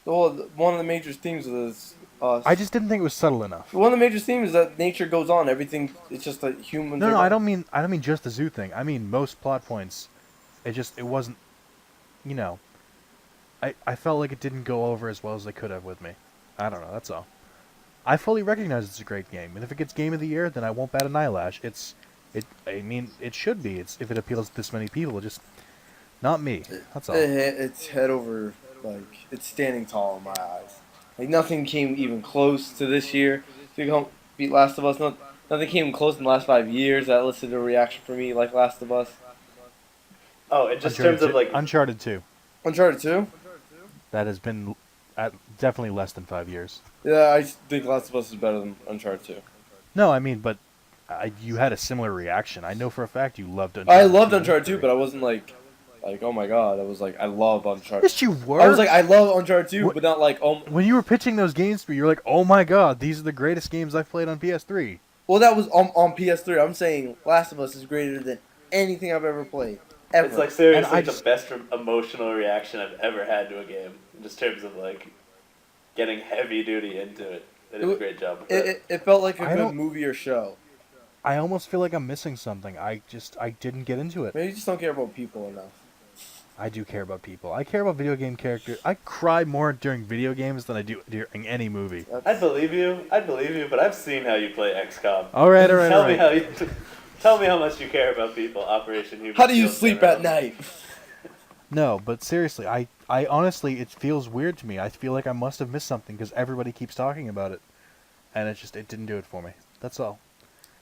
[SPEAKER 3] Well, one of the major themes was us.
[SPEAKER 1] I just didn't think it was subtle enough.
[SPEAKER 3] One of the major themes is that nature goes on. Everything. It's just that humans.
[SPEAKER 1] No,
[SPEAKER 3] are
[SPEAKER 1] no, I don't mean just the zoo thing. I mean most plot points. It wasn't. I felt like it didn't go over as well as they could have with me. I don't know. That's all. I fully recognize it's a great game, and if it gets Game of the Year, then I won't bat an eyelash. I mean, it should be. If it appeals to this many people, just not me. That's all.
[SPEAKER 3] It's head over. Like it's standing tall in my eyes. Like nothing came even close to this year to come beat Last of Us. Nothing came close in the last 5 years that elicited a reaction for me like Last of Us.
[SPEAKER 2] Oh, in just terms of like
[SPEAKER 1] Uncharted 2.
[SPEAKER 3] Uncharted 2?
[SPEAKER 1] That has been at definitely less than 5 years.
[SPEAKER 3] Yeah, I think Last of Us is better than Uncharted 2.
[SPEAKER 1] No, I mean, but you had a similar reaction. I know for a fact you loved Uncharted.
[SPEAKER 3] I loved
[SPEAKER 1] 2
[SPEAKER 3] Uncharted 2,
[SPEAKER 1] 3.
[SPEAKER 3] but I wasn't like, oh my god. I was like, I love Uncharted.
[SPEAKER 1] Yes, you were.
[SPEAKER 3] I was like, I love Uncharted 2,
[SPEAKER 1] What-
[SPEAKER 3] but not like, oh.
[SPEAKER 1] When you were pitching those games to me, you're like, "Oh my god, these are the greatest games I've played on PS3."
[SPEAKER 3] Well, that was on PS3. I'm saying Last of Us is greater than anything I've ever played. Ever.
[SPEAKER 2] it's like seriously
[SPEAKER 1] And I
[SPEAKER 2] the
[SPEAKER 1] just-
[SPEAKER 2] best emotional reaction I've ever had to a game. In just terms of like getting heavy duty into it. They did a great job with that.
[SPEAKER 3] It felt like a
[SPEAKER 1] I
[SPEAKER 3] good
[SPEAKER 1] don't-
[SPEAKER 3] movie or show.
[SPEAKER 1] I almost feel like I'm missing something. I didn't get into it.
[SPEAKER 3] Maybe you just don't care about people enough.
[SPEAKER 1] I do care about people. I care about video game characters. I cry more during video games than I do during any movie.
[SPEAKER 2] I'd believe you. I'd believe you, but I've seen how you play XCOM.
[SPEAKER 1] All right, all right, all
[SPEAKER 2] Tell me
[SPEAKER 1] right.
[SPEAKER 2] how you. Tell me how much you care about people. Operation Human.
[SPEAKER 3] How do you
[SPEAKER 2] Shield
[SPEAKER 3] sleep
[SPEAKER 2] Center.
[SPEAKER 3] at night?
[SPEAKER 1] No, but seriously, I honestly, it feels weird to me. I feel like I must have missed something because everybody keeps talking about it, and it didn't do it for me. That's all.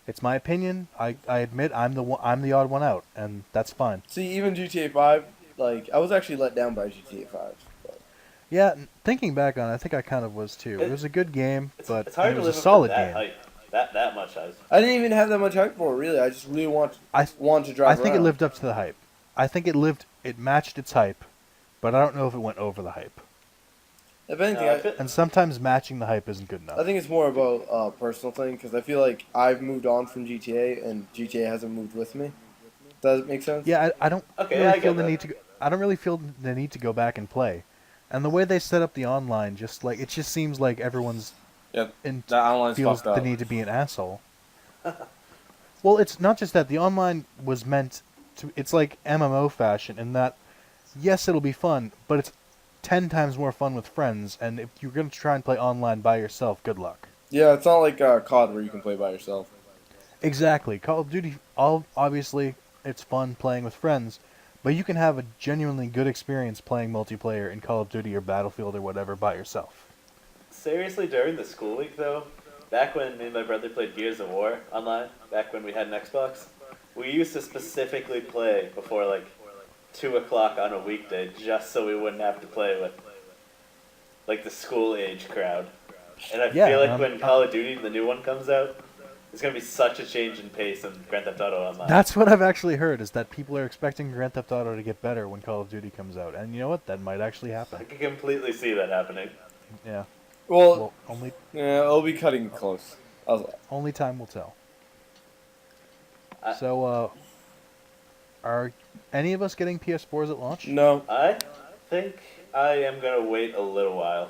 [SPEAKER 1] It's my opinion. I admit I'm the odd one out, and that's fine.
[SPEAKER 3] See, even GTA 5, like, I was actually let down by GTA 5. But
[SPEAKER 1] Yeah, thinking back on it, I think I kind of was too. It was a good game, but
[SPEAKER 2] It's hard
[SPEAKER 1] it
[SPEAKER 2] to
[SPEAKER 1] was
[SPEAKER 2] live
[SPEAKER 1] a
[SPEAKER 2] up
[SPEAKER 1] solid
[SPEAKER 2] to that
[SPEAKER 1] game.
[SPEAKER 2] hype. That much hype.
[SPEAKER 3] I didn't even have that much hype for it, really. I just really want to drive
[SPEAKER 1] I think it
[SPEAKER 3] around.
[SPEAKER 1] lived up to the hype. I think it matched its hype, but I don't know if it went over the hype.
[SPEAKER 3] If anything,
[SPEAKER 2] No, I feel-
[SPEAKER 1] And sometimes matching the hype isn't good enough.
[SPEAKER 3] I think it's more about a personal thing, because I feel like I've moved on from GTA, and GTA hasn't moved with me. Does it make sense?
[SPEAKER 1] Yeah, I don't
[SPEAKER 2] Okay,
[SPEAKER 1] really
[SPEAKER 2] I
[SPEAKER 1] feel
[SPEAKER 2] get
[SPEAKER 1] the
[SPEAKER 2] that.
[SPEAKER 1] need to. I don't really feel the need to go back and play, and the way they set up the online, just like it just seems like everyone's
[SPEAKER 3] Yeah,
[SPEAKER 1] in,
[SPEAKER 3] that online's
[SPEAKER 1] feels
[SPEAKER 3] fucked
[SPEAKER 1] the
[SPEAKER 3] up.
[SPEAKER 1] need to be an asshole. Well, it's not just that the online was meant to. It's like MMO fashion in that, yes, it'll be fun, but it's 10 times more fun with friends. And if you're gonna try and play online by yourself, good luck.
[SPEAKER 3] Yeah, it's not like COD where you can play by yourself.
[SPEAKER 1] Exactly. Call of Duty, obviously, it's fun playing with friends, but you can have a genuinely good experience playing multiplayer in Call of Duty or Battlefield or whatever by yourself.
[SPEAKER 2] Seriously, during the school week though, back when me and my brother played Gears of War online, back when we had an Xbox, we used to specifically play before like 2 o'clock on a weekday, just so we wouldn't have to play with like the school age crowd. And I
[SPEAKER 1] Yeah,
[SPEAKER 2] feel like when Call of Duty, the new one, comes out, there's gonna be such a change in pace in Grand Theft Auto Online.
[SPEAKER 1] That's what I've actually heard, is that people are expecting Grand Theft Auto to get better when Call of Duty comes out. And you know what? That might actually
[SPEAKER 2] I
[SPEAKER 1] happen.
[SPEAKER 2] can completely see that happening.
[SPEAKER 1] Yeah.
[SPEAKER 3] Well,
[SPEAKER 1] Well, only
[SPEAKER 3] yeah, it'll be cutting close.
[SPEAKER 1] only time will tell.
[SPEAKER 2] I-
[SPEAKER 1] So, are any of us getting PS4s at launch?
[SPEAKER 3] No.
[SPEAKER 2] I think I am gonna wait a little while.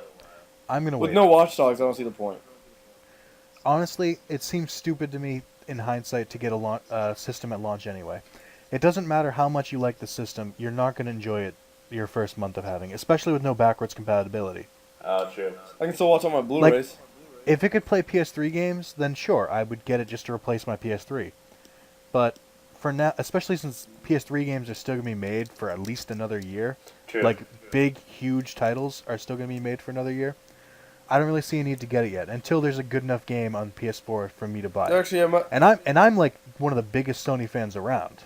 [SPEAKER 1] I'm gonna
[SPEAKER 3] With
[SPEAKER 1] wait.
[SPEAKER 3] no Watch Dogs, I don't see the point.
[SPEAKER 1] Honestly, it seems stupid to me in hindsight to get a system at launch anyway. It doesn't matter how much you like the system, you're not going to enjoy it your first month of having it, especially with no backwards compatibility.
[SPEAKER 2] Oh, true.
[SPEAKER 3] I can still watch on my Blu-rays.
[SPEAKER 1] If it could play PS3 games, then sure, I would get it just to replace my PS3. But for now, especially since PS3 games are still going to be made for at least another year,
[SPEAKER 2] True.
[SPEAKER 1] like big, huge titles are still going to be made for another year, I don't really see a need to get it yet until there's a good enough game on PS4 for me to buy it.
[SPEAKER 3] Actually,
[SPEAKER 1] And I'm like one of the biggest Sony fans around.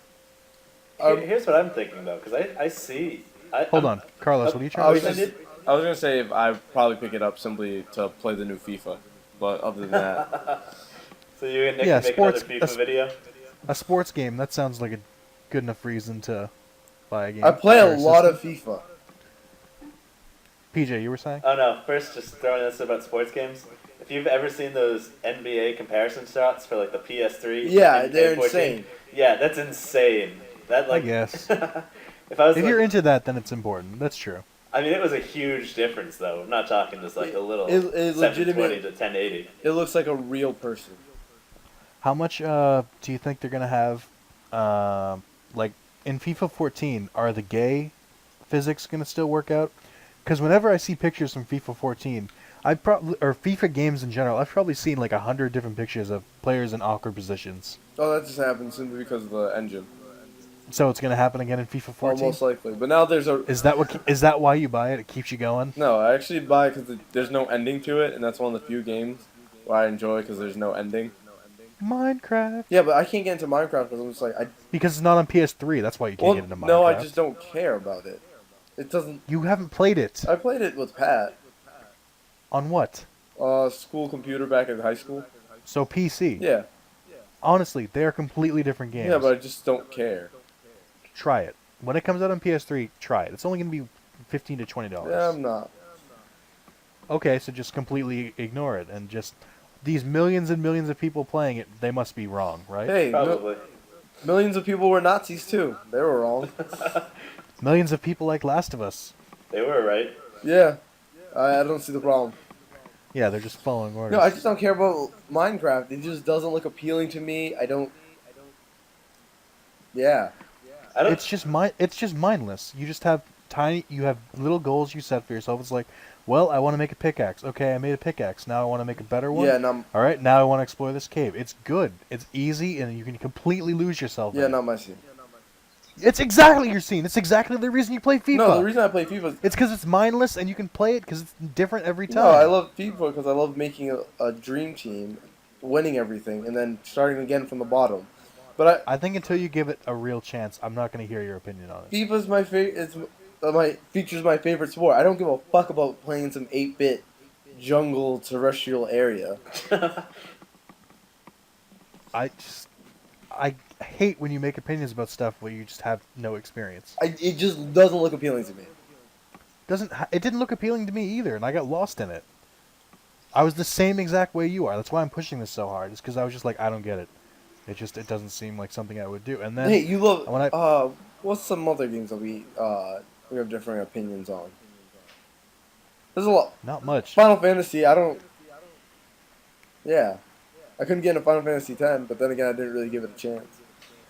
[SPEAKER 2] Here's what I'm thinking though, because I see.
[SPEAKER 1] Hold on, Carlos, what are you
[SPEAKER 3] I
[SPEAKER 1] trying
[SPEAKER 3] was
[SPEAKER 1] to
[SPEAKER 2] I
[SPEAKER 1] say?
[SPEAKER 2] did-
[SPEAKER 3] gonna say I'd probably pick it up simply to play the new FIFA, but other than that,
[SPEAKER 2] So you and Nick
[SPEAKER 1] Yeah,
[SPEAKER 2] make
[SPEAKER 1] sports-
[SPEAKER 2] another FIFA video?
[SPEAKER 1] A sports game, that sounds like a good enough reason to buy a game.
[SPEAKER 3] I play
[SPEAKER 1] or
[SPEAKER 3] a lot
[SPEAKER 1] system.
[SPEAKER 3] of FIFA.
[SPEAKER 1] PJ, you were saying?
[SPEAKER 2] Oh no! First, just throwing this about sports games. If you've ever seen those NBA comparison shots for like the PS3,
[SPEAKER 3] Yeah,
[SPEAKER 2] and
[SPEAKER 3] they're
[SPEAKER 2] 14,
[SPEAKER 3] insane.
[SPEAKER 2] Yeah, that's insane. That like.
[SPEAKER 1] I guess.
[SPEAKER 2] if I was
[SPEAKER 1] If
[SPEAKER 2] like,
[SPEAKER 1] you're into that, then it's important. That's true.
[SPEAKER 2] I mean, it was a huge difference though. I'm not talking just like a little
[SPEAKER 3] It
[SPEAKER 2] 720
[SPEAKER 3] legitimate-
[SPEAKER 2] to 1080.
[SPEAKER 3] It looks like a real person.
[SPEAKER 1] How much do you think they're gonna have? Like in FIFA 14, are the gay physics gonna still work out? Because whenever I see pictures from FIFA 14, or FIFA games in general, I've probably seen like 100 different pictures of players in awkward positions.
[SPEAKER 3] Oh, that just happened simply because of the engine.
[SPEAKER 1] So it's gonna happen again in FIFA 14.
[SPEAKER 3] Almost likely. But now there's a...
[SPEAKER 1] Is that why you buy it? It keeps you going.
[SPEAKER 3] No, I actually buy it because there's no ending to it, and that's one of the few games where I enjoy because there's no ending.
[SPEAKER 1] Minecraft.
[SPEAKER 3] Yeah, but I can't get into Minecraft because I'm just like...
[SPEAKER 1] Because it's not on PS3. That's why you can't
[SPEAKER 3] Well,
[SPEAKER 1] get into Minecraft.
[SPEAKER 3] no, I just don't care about it. It doesn't...
[SPEAKER 1] You haven't played it.
[SPEAKER 3] I played it with Pat.
[SPEAKER 1] On what?
[SPEAKER 3] School computer back in high school.
[SPEAKER 1] So PC.
[SPEAKER 3] Yeah.
[SPEAKER 1] Honestly, they are completely different games.
[SPEAKER 3] Yeah, but I just don't care.
[SPEAKER 1] Try it. When it comes out on PS3, try it. It's only going to be $15 to $20.
[SPEAKER 3] Yeah, I'm not.
[SPEAKER 1] Okay, so just completely ignore it and just these millions and millions of people playing it, they must be wrong, right?
[SPEAKER 3] Hey,
[SPEAKER 2] Probably.
[SPEAKER 3] millions of people were Nazis too. They were wrong.
[SPEAKER 1] Millions of people like Last of Us.
[SPEAKER 2] They were right.
[SPEAKER 3] Yeah. I don't see the problem.
[SPEAKER 1] Yeah, they're just following orders.
[SPEAKER 3] No, I just don't care about Minecraft. It just doesn't look appealing to me. I don't... Yeah.
[SPEAKER 2] I don't.
[SPEAKER 1] It's just mindless. You just have you have little goals you set for yourself. It's like, well, I want to make a pickaxe. Okay, I made a pickaxe. Now I want to make a better one.
[SPEAKER 3] Yeah, no,
[SPEAKER 1] All right, now I want to explore this cave. It's good. It's easy, and you can completely lose yourself.
[SPEAKER 3] yeah,
[SPEAKER 1] in it.
[SPEAKER 3] not my scene.
[SPEAKER 1] It's exactly your scene. It's exactly the reason you play FIFA.
[SPEAKER 3] No, the reason I play FIFA is
[SPEAKER 1] It's because it's mindless, and you can play it because it's different every time.
[SPEAKER 3] no, I love FIFA because I love making a dream team, winning everything, and then starting again from the bottom. But
[SPEAKER 1] I think until you give it a real chance, I'm not going to hear your opinion on it.
[SPEAKER 3] FIFA's my favorite. It's features my favorite sport. I don't give a fuck about playing some 8-bit jungle terrestrial area.
[SPEAKER 1] I hate when you make opinions about stuff where you just have no experience.
[SPEAKER 3] It just doesn't look appealing to me.
[SPEAKER 1] It didn't look appealing to me either, and I got lost in it. I was the same exact way you are. That's why I'm pushing this so hard. It's because I was just like, I don't get it. It doesn't seem like something I would do. And then
[SPEAKER 3] Hey, you love.
[SPEAKER 1] when I
[SPEAKER 3] What's some other games that we have differing opinions on? There's a lot.
[SPEAKER 1] not much.
[SPEAKER 3] Final Fantasy. I don't. Yeah, I couldn't get into Final Fantasy X, but then again, I didn't really give it a chance.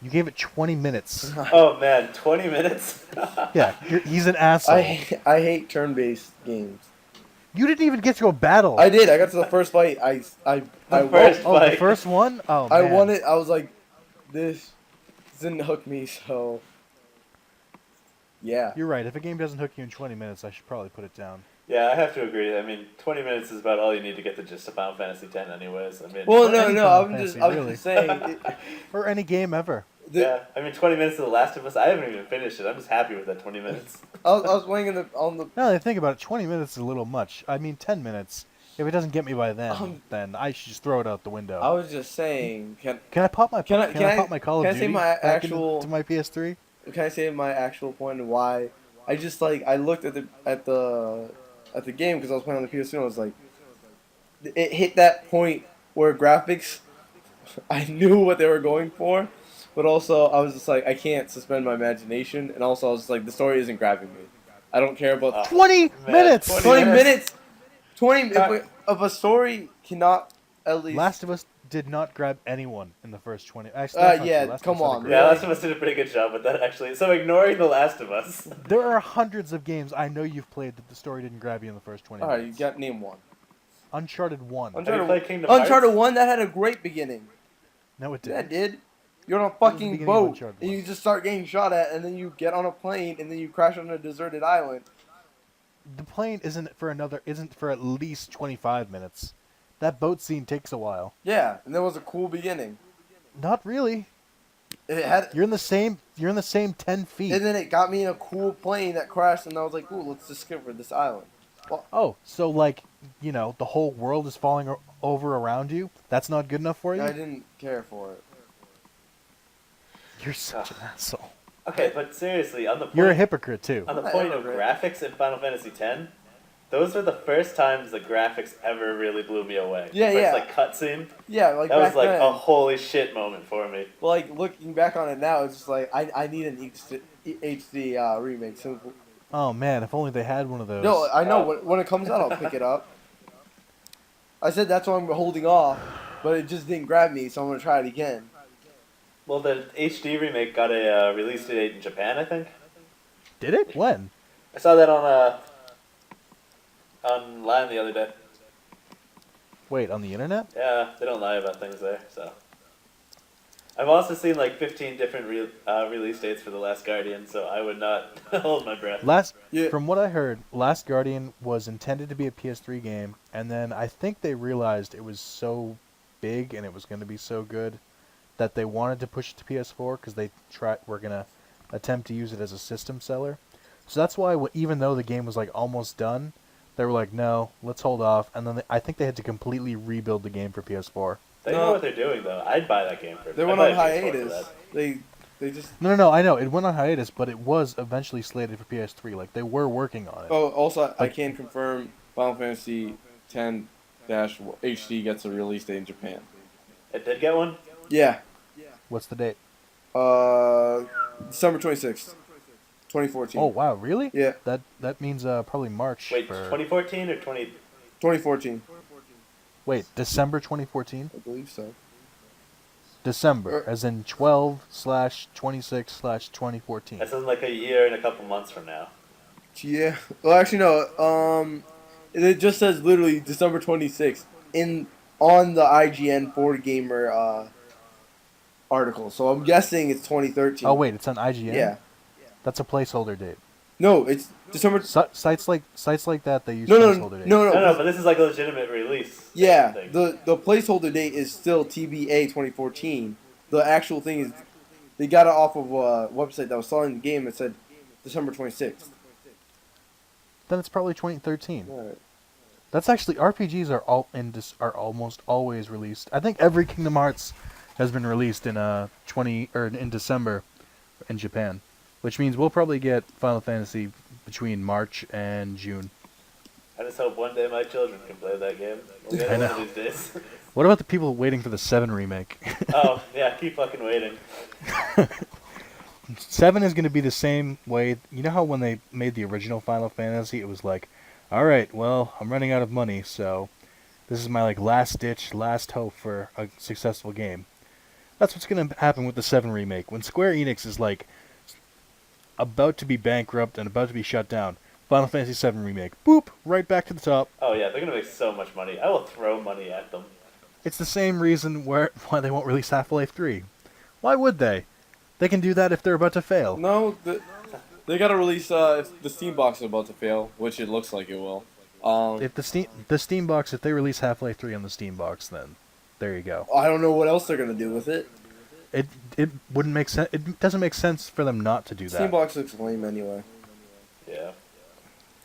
[SPEAKER 1] You gave it 20 minutes.
[SPEAKER 2] Oh man, 20 minutes.
[SPEAKER 1] Yeah, he's an asshole.
[SPEAKER 3] I hate turn-based games.
[SPEAKER 1] You didn't even get to a battle.
[SPEAKER 3] I did. I got to the first fight. I
[SPEAKER 2] First
[SPEAKER 1] Oh, the
[SPEAKER 2] fight.
[SPEAKER 1] first one? Oh,
[SPEAKER 3] I
[SPEAKER 1] man.
[SPEAKER 3] won it. I was like, this didn't hook me, so yeah.
[SPEAKER 1] You're right. If a game doesn't hook you in 20 minutes, I should probably put it down.
[SPEAKER 2] Yeah, I have to agree. I mean, 20 minutes is about all you need to get to just a Final Fantasy X, anyways. I mean,
[SPEAKER 3] Well,
[SPEAKER 1] Or
[SPEAKER 3] no,
[SPEAKER 1] any
[SPEAKER 3] no.
[SPEAKER 1] Final
[SPEAKER 3] I'm
[SPEAKER 1] Fantasy,
[SPEAKER 3] just
[SPEAKER 1] really.
[SPEAKER 3] saying.
[SPEAKER 1] Or any game ever.
[SPEAKER 2] yeah. I mean, 20 minutes of The Last of Us. I haven't even finished it. I'm just happy with that 20 minutes.
[SPEAKER 3] I was playing on the.
[SPEAKER 1] Now that I think about it, 20 minutes is a little much. I mean, 10 minutes. If it doesn't get me by
[SPEAKER 3] Um,
[SPEAKER 1] then I should just throw it out the window.
[SPEAKER 3] I was just saying.
[SPEAKER 1] Can I pop my
[SPEAKER 3] Can I
[SPEAKER 1] pop my Call
[SPEAKER 3] can
[SPEAKER 1] of
[SPEAKER 3] I say
[SPEAKER 1] Duty
[SPEAKER 3] my
[SPEAKER 1] back
[SPEAKER 3] actual-
[SPEAKER 1] to my PS3?
[SPEAKER 3] Can I say my actual point of why? I just I looked at the game because I was playing on the PS2 and I was like, it hit that point where graphics, I knew what they were going for, but also I was just like, I can't suspend my imagination, and also I was just like, the story isn't grabbing me. I don't care about
[SPEAKER 1] 20 minutes.
[SPEAKER 3] 20 minutes. 20 if a story cannot at least.
[SPEAKER 1] Last of Us did not grab anyone in the first 20. Actually, that's not
[SPEAKER 3] yeah,
[SPEAKER 1] true. Last
[SPEAKER 3] come
[SPEAKER 1] of Us had a
[SPEAKER 3] on,
[SPEAKER 1] great-
[SPEAKER 2] Yeah,
[SPEAKER 3] Really?
[SPEAKER 2] Last of Us did a pretty good job with that, actually. So ignoring The Last of Us.
[SPEAKER 1] There are hundreds of games I know you've played that the story didn't grab you in the first 20
[SPEAKER 3] All right, you
[SPEAKER 1] minutes.
[SPEAKER 3] got name one.
[SPEAKER 1] Uncharted 1.
[SPEAKER 2] Have you played Kingdom Hearts?
[SPEAKER 3] Uncharted 1 that had a great beginning.
[SPEAKER 1] No, it
[SPEAKER 3] Yeah,
[SPEAKER 1] didn't.
[SPEAKER 3] it did. You're on a
[SPEAKER 1] was the
[SPEAKER 3] fucking
[SPEAKER 1] beginning of
[SPEAKER 3] boat,
[SPEAKER 1] Uncharted
[SPEAKER 3] and
[SPEAKER 1] one?
[SPEAKER 3] you just start getting shot at, and then you get on a plane, and then you crash on a deserted island.
[SPEAKER 1] The plane isn't for at least 25 minutes. That boat scene takes a while.
[SPEAKER 3] Yeah, and that was a cool beginning.
[SPEAKER 1] Not really.
[SPEAKER 3] It had,
[SPEAKER 1] You're in the same 10 feet.
[SPEAKER 3] and then it got me in a cool plane that crashed, and I was like, "Ooh, let's discover this island." Well,
[SPEAKER 1] Oh, so like, the whole world is falling over around you? That's not good enough for you?
[SPEAKER 3] I didn't care for it.
[SPEAKER 1] You're such an asshole.
[SPEAKER 2] Okay, but seriously, on the point,
[SPEAKER 1] You're a hypocrite too.
[SPEAKER 2] on the
[SPEAKER 3] I'm a
[SPEAKER 2] point of
[SPEAKER 3] hypocrite.
[SPEAKER 2] graphics in Final Fantasy X, those were the first times the graphics ever really blew me away.
[SPEAKER 3] Yeah,
[SPEAKER 2] the first,
[SPEAKER 3] yeah.
[SPEAKER 2] cutscene.
[SPEAKER 3] Yeah, like
[SPEAKER 2] That was
[SPEAKER 3] back
[SPEAKER 2] like
[SPEAKER 3] then.
[SPEAKER 2] a holy shit moment for me.
[SPEAKER 3] Like looking back on it now, it's just like I need an HD remake. Simple.
[SPEAKER 1] Oh man, if only they had one of those.
[SPEAKER 3] No, I know when it comes out, I'll pick it up. I said that's why I'm holding off, but it just didn't grab me, so I'm gonna try it again.
[SPEAKER 2] Well, the HD remake got a release date in Japan, I think.
[SPEAKER 1] Did it? When?
[SPEAKER 2] I saw that online the other day.
[SPEAKER 1] Wait, on the internet?
[SPEAKER 2] Yeah, they don't lie about things there, so. I've also seen like 15 different release dates for The Last Guardian, so I would not hold my breath.
[SPEAKER 3] Yeah.
[SPEAKER 1] From what I heard, Last Guardian was intended to be a PS3 game, and then I think they realized it was so big and it was going to be so good that they wanted to push it to PS4 because they were going to attempt to use it as a system seller. So that's why, even though the game was like almost done, they were like, no, let's hold off. And then I think they had to completely rebuild the game for PS4.
[SPEAKER 2] They know what they're doing, though. I'd buy that game for.
[SPEAKER 3] They
[SPEAKER 2] I'd
[SPEAKER 3] went
[SPEAKER 2] buy
[SPEAKER 3] on
[SPEAKER 2] a PS4 for
[SPEAKER 3] hiatus.
[SPEAKER 2] that.
[SPEAKER 3] They just.
[SPEAKER 1] No, I know. It went on hiatus, but it was eventually slated for PS3. Like, they were working on it.
[SPEAKER 3] Oh, also I
[SPEAKER 1] Like-
[SPEAKER 3] can confirm Final Fantasy X-HD gets a release date in Japan.
[SPEAKER 2] It did get one?
[SPEAKER 3] Yeah.
[SPEAKER 1] What's the date?
[SPEAKER 3] December 26th, 2014.
[SPEAKER 1] Oh, wow, really?
[SPEAKER 3] Yeah,
[SPEAKER 1] That means probably March.
[SPEAKER 2] Wait,
[SPEAKER 1] for...
[SPEAKER 2] 2014 or 20...
[SPEAKER 3] 2014.
[SPEAKER 1] Wait, December 2014?
[SPEAKER 3] I believe so.
[SPEAKER 1] December, as in 12/26/2014.
[SPEAKER 2] That sounds like a year and a couple months from now.
[SPEAKER 3] Yeah. Well, actually, no. It just says literally December 26th on the IGN 4Gamer article. So I'm guessing it's 2013.
[SPEAKER 1] Oh wait, it's on IGN.
[SPEAKER 3] Yeah.
[SPEAKER 1] That's a placeholder date.
[SPEAKER 3] No, it's December.
[SPEAKER 1] Sites like that, they use
[SPEAKER 3] No,
[SPEAKER 1] placeholder dates.
[SPEAKER 2] No, but this is like a legitimate release.
[SPEAKER 3] Yeah,
[SPEAKER 2] thing.
[SPEAKER 3] the placeholder date is still TBA 2014. The actual thing is, they got it off of a website that was selling the game. It said December 26th.
[SPEAKER 1] Then it's probably 2013.
[SPEAKER 3] All right.
[SPEAKER 1] That's actually RPGs are almost always released. I think every Kingdom Hearts has been released in in December in Japan, which means we'll probably get Final Fantasy between March and June.
[SPEAKER 2] I just hope one day my children can play that game. We'll get
[SPEAKER 1] I
[SPEAKER 2] it one
[SPEAKER 1] know.
[SPEAKER 2] of these days.
[SPEAKER 1] What about the people waiting for the 7 remake?
[SPEAKER 2] Oh, yeah, keep fucking waiting.
[SPEAKER 1] 7 is going to be the same way. You know how when they made the original Final Fantasy, it was like, all right, well, I'm running out of money, so this is my like last ditch, last hope for a successful game. That's what's going to happen with the 7 remake. When Square Enix is like about to be bankrupt and about to be shut down, Final Fantasy 7 remake, boop, right back to the top.
[SPEAKER 2] Oh, yeah, they're going to make so much money. I will throw money at them.
[SPEAKER 1] It's the same reason why they won't release Half-Life 3. Why would they? They can do that if they're about to fail.
[SPEAKER 3] No, they gotta release if the Steam box is about to fail, which it looks like it will.
[SPEAKER 1] If the Steam box, if they release Half-Life 3 on the Steam box, then there you go.
[SPEAKER 3] I don't know what else they're gonna do with it.
[SPEAKER 1] It wouldn't make sense. It doesn't make sense for them not to do that.
[SPEAKER 3] Steam box looks lame anyway.
[SPEAKER 2] Yeah.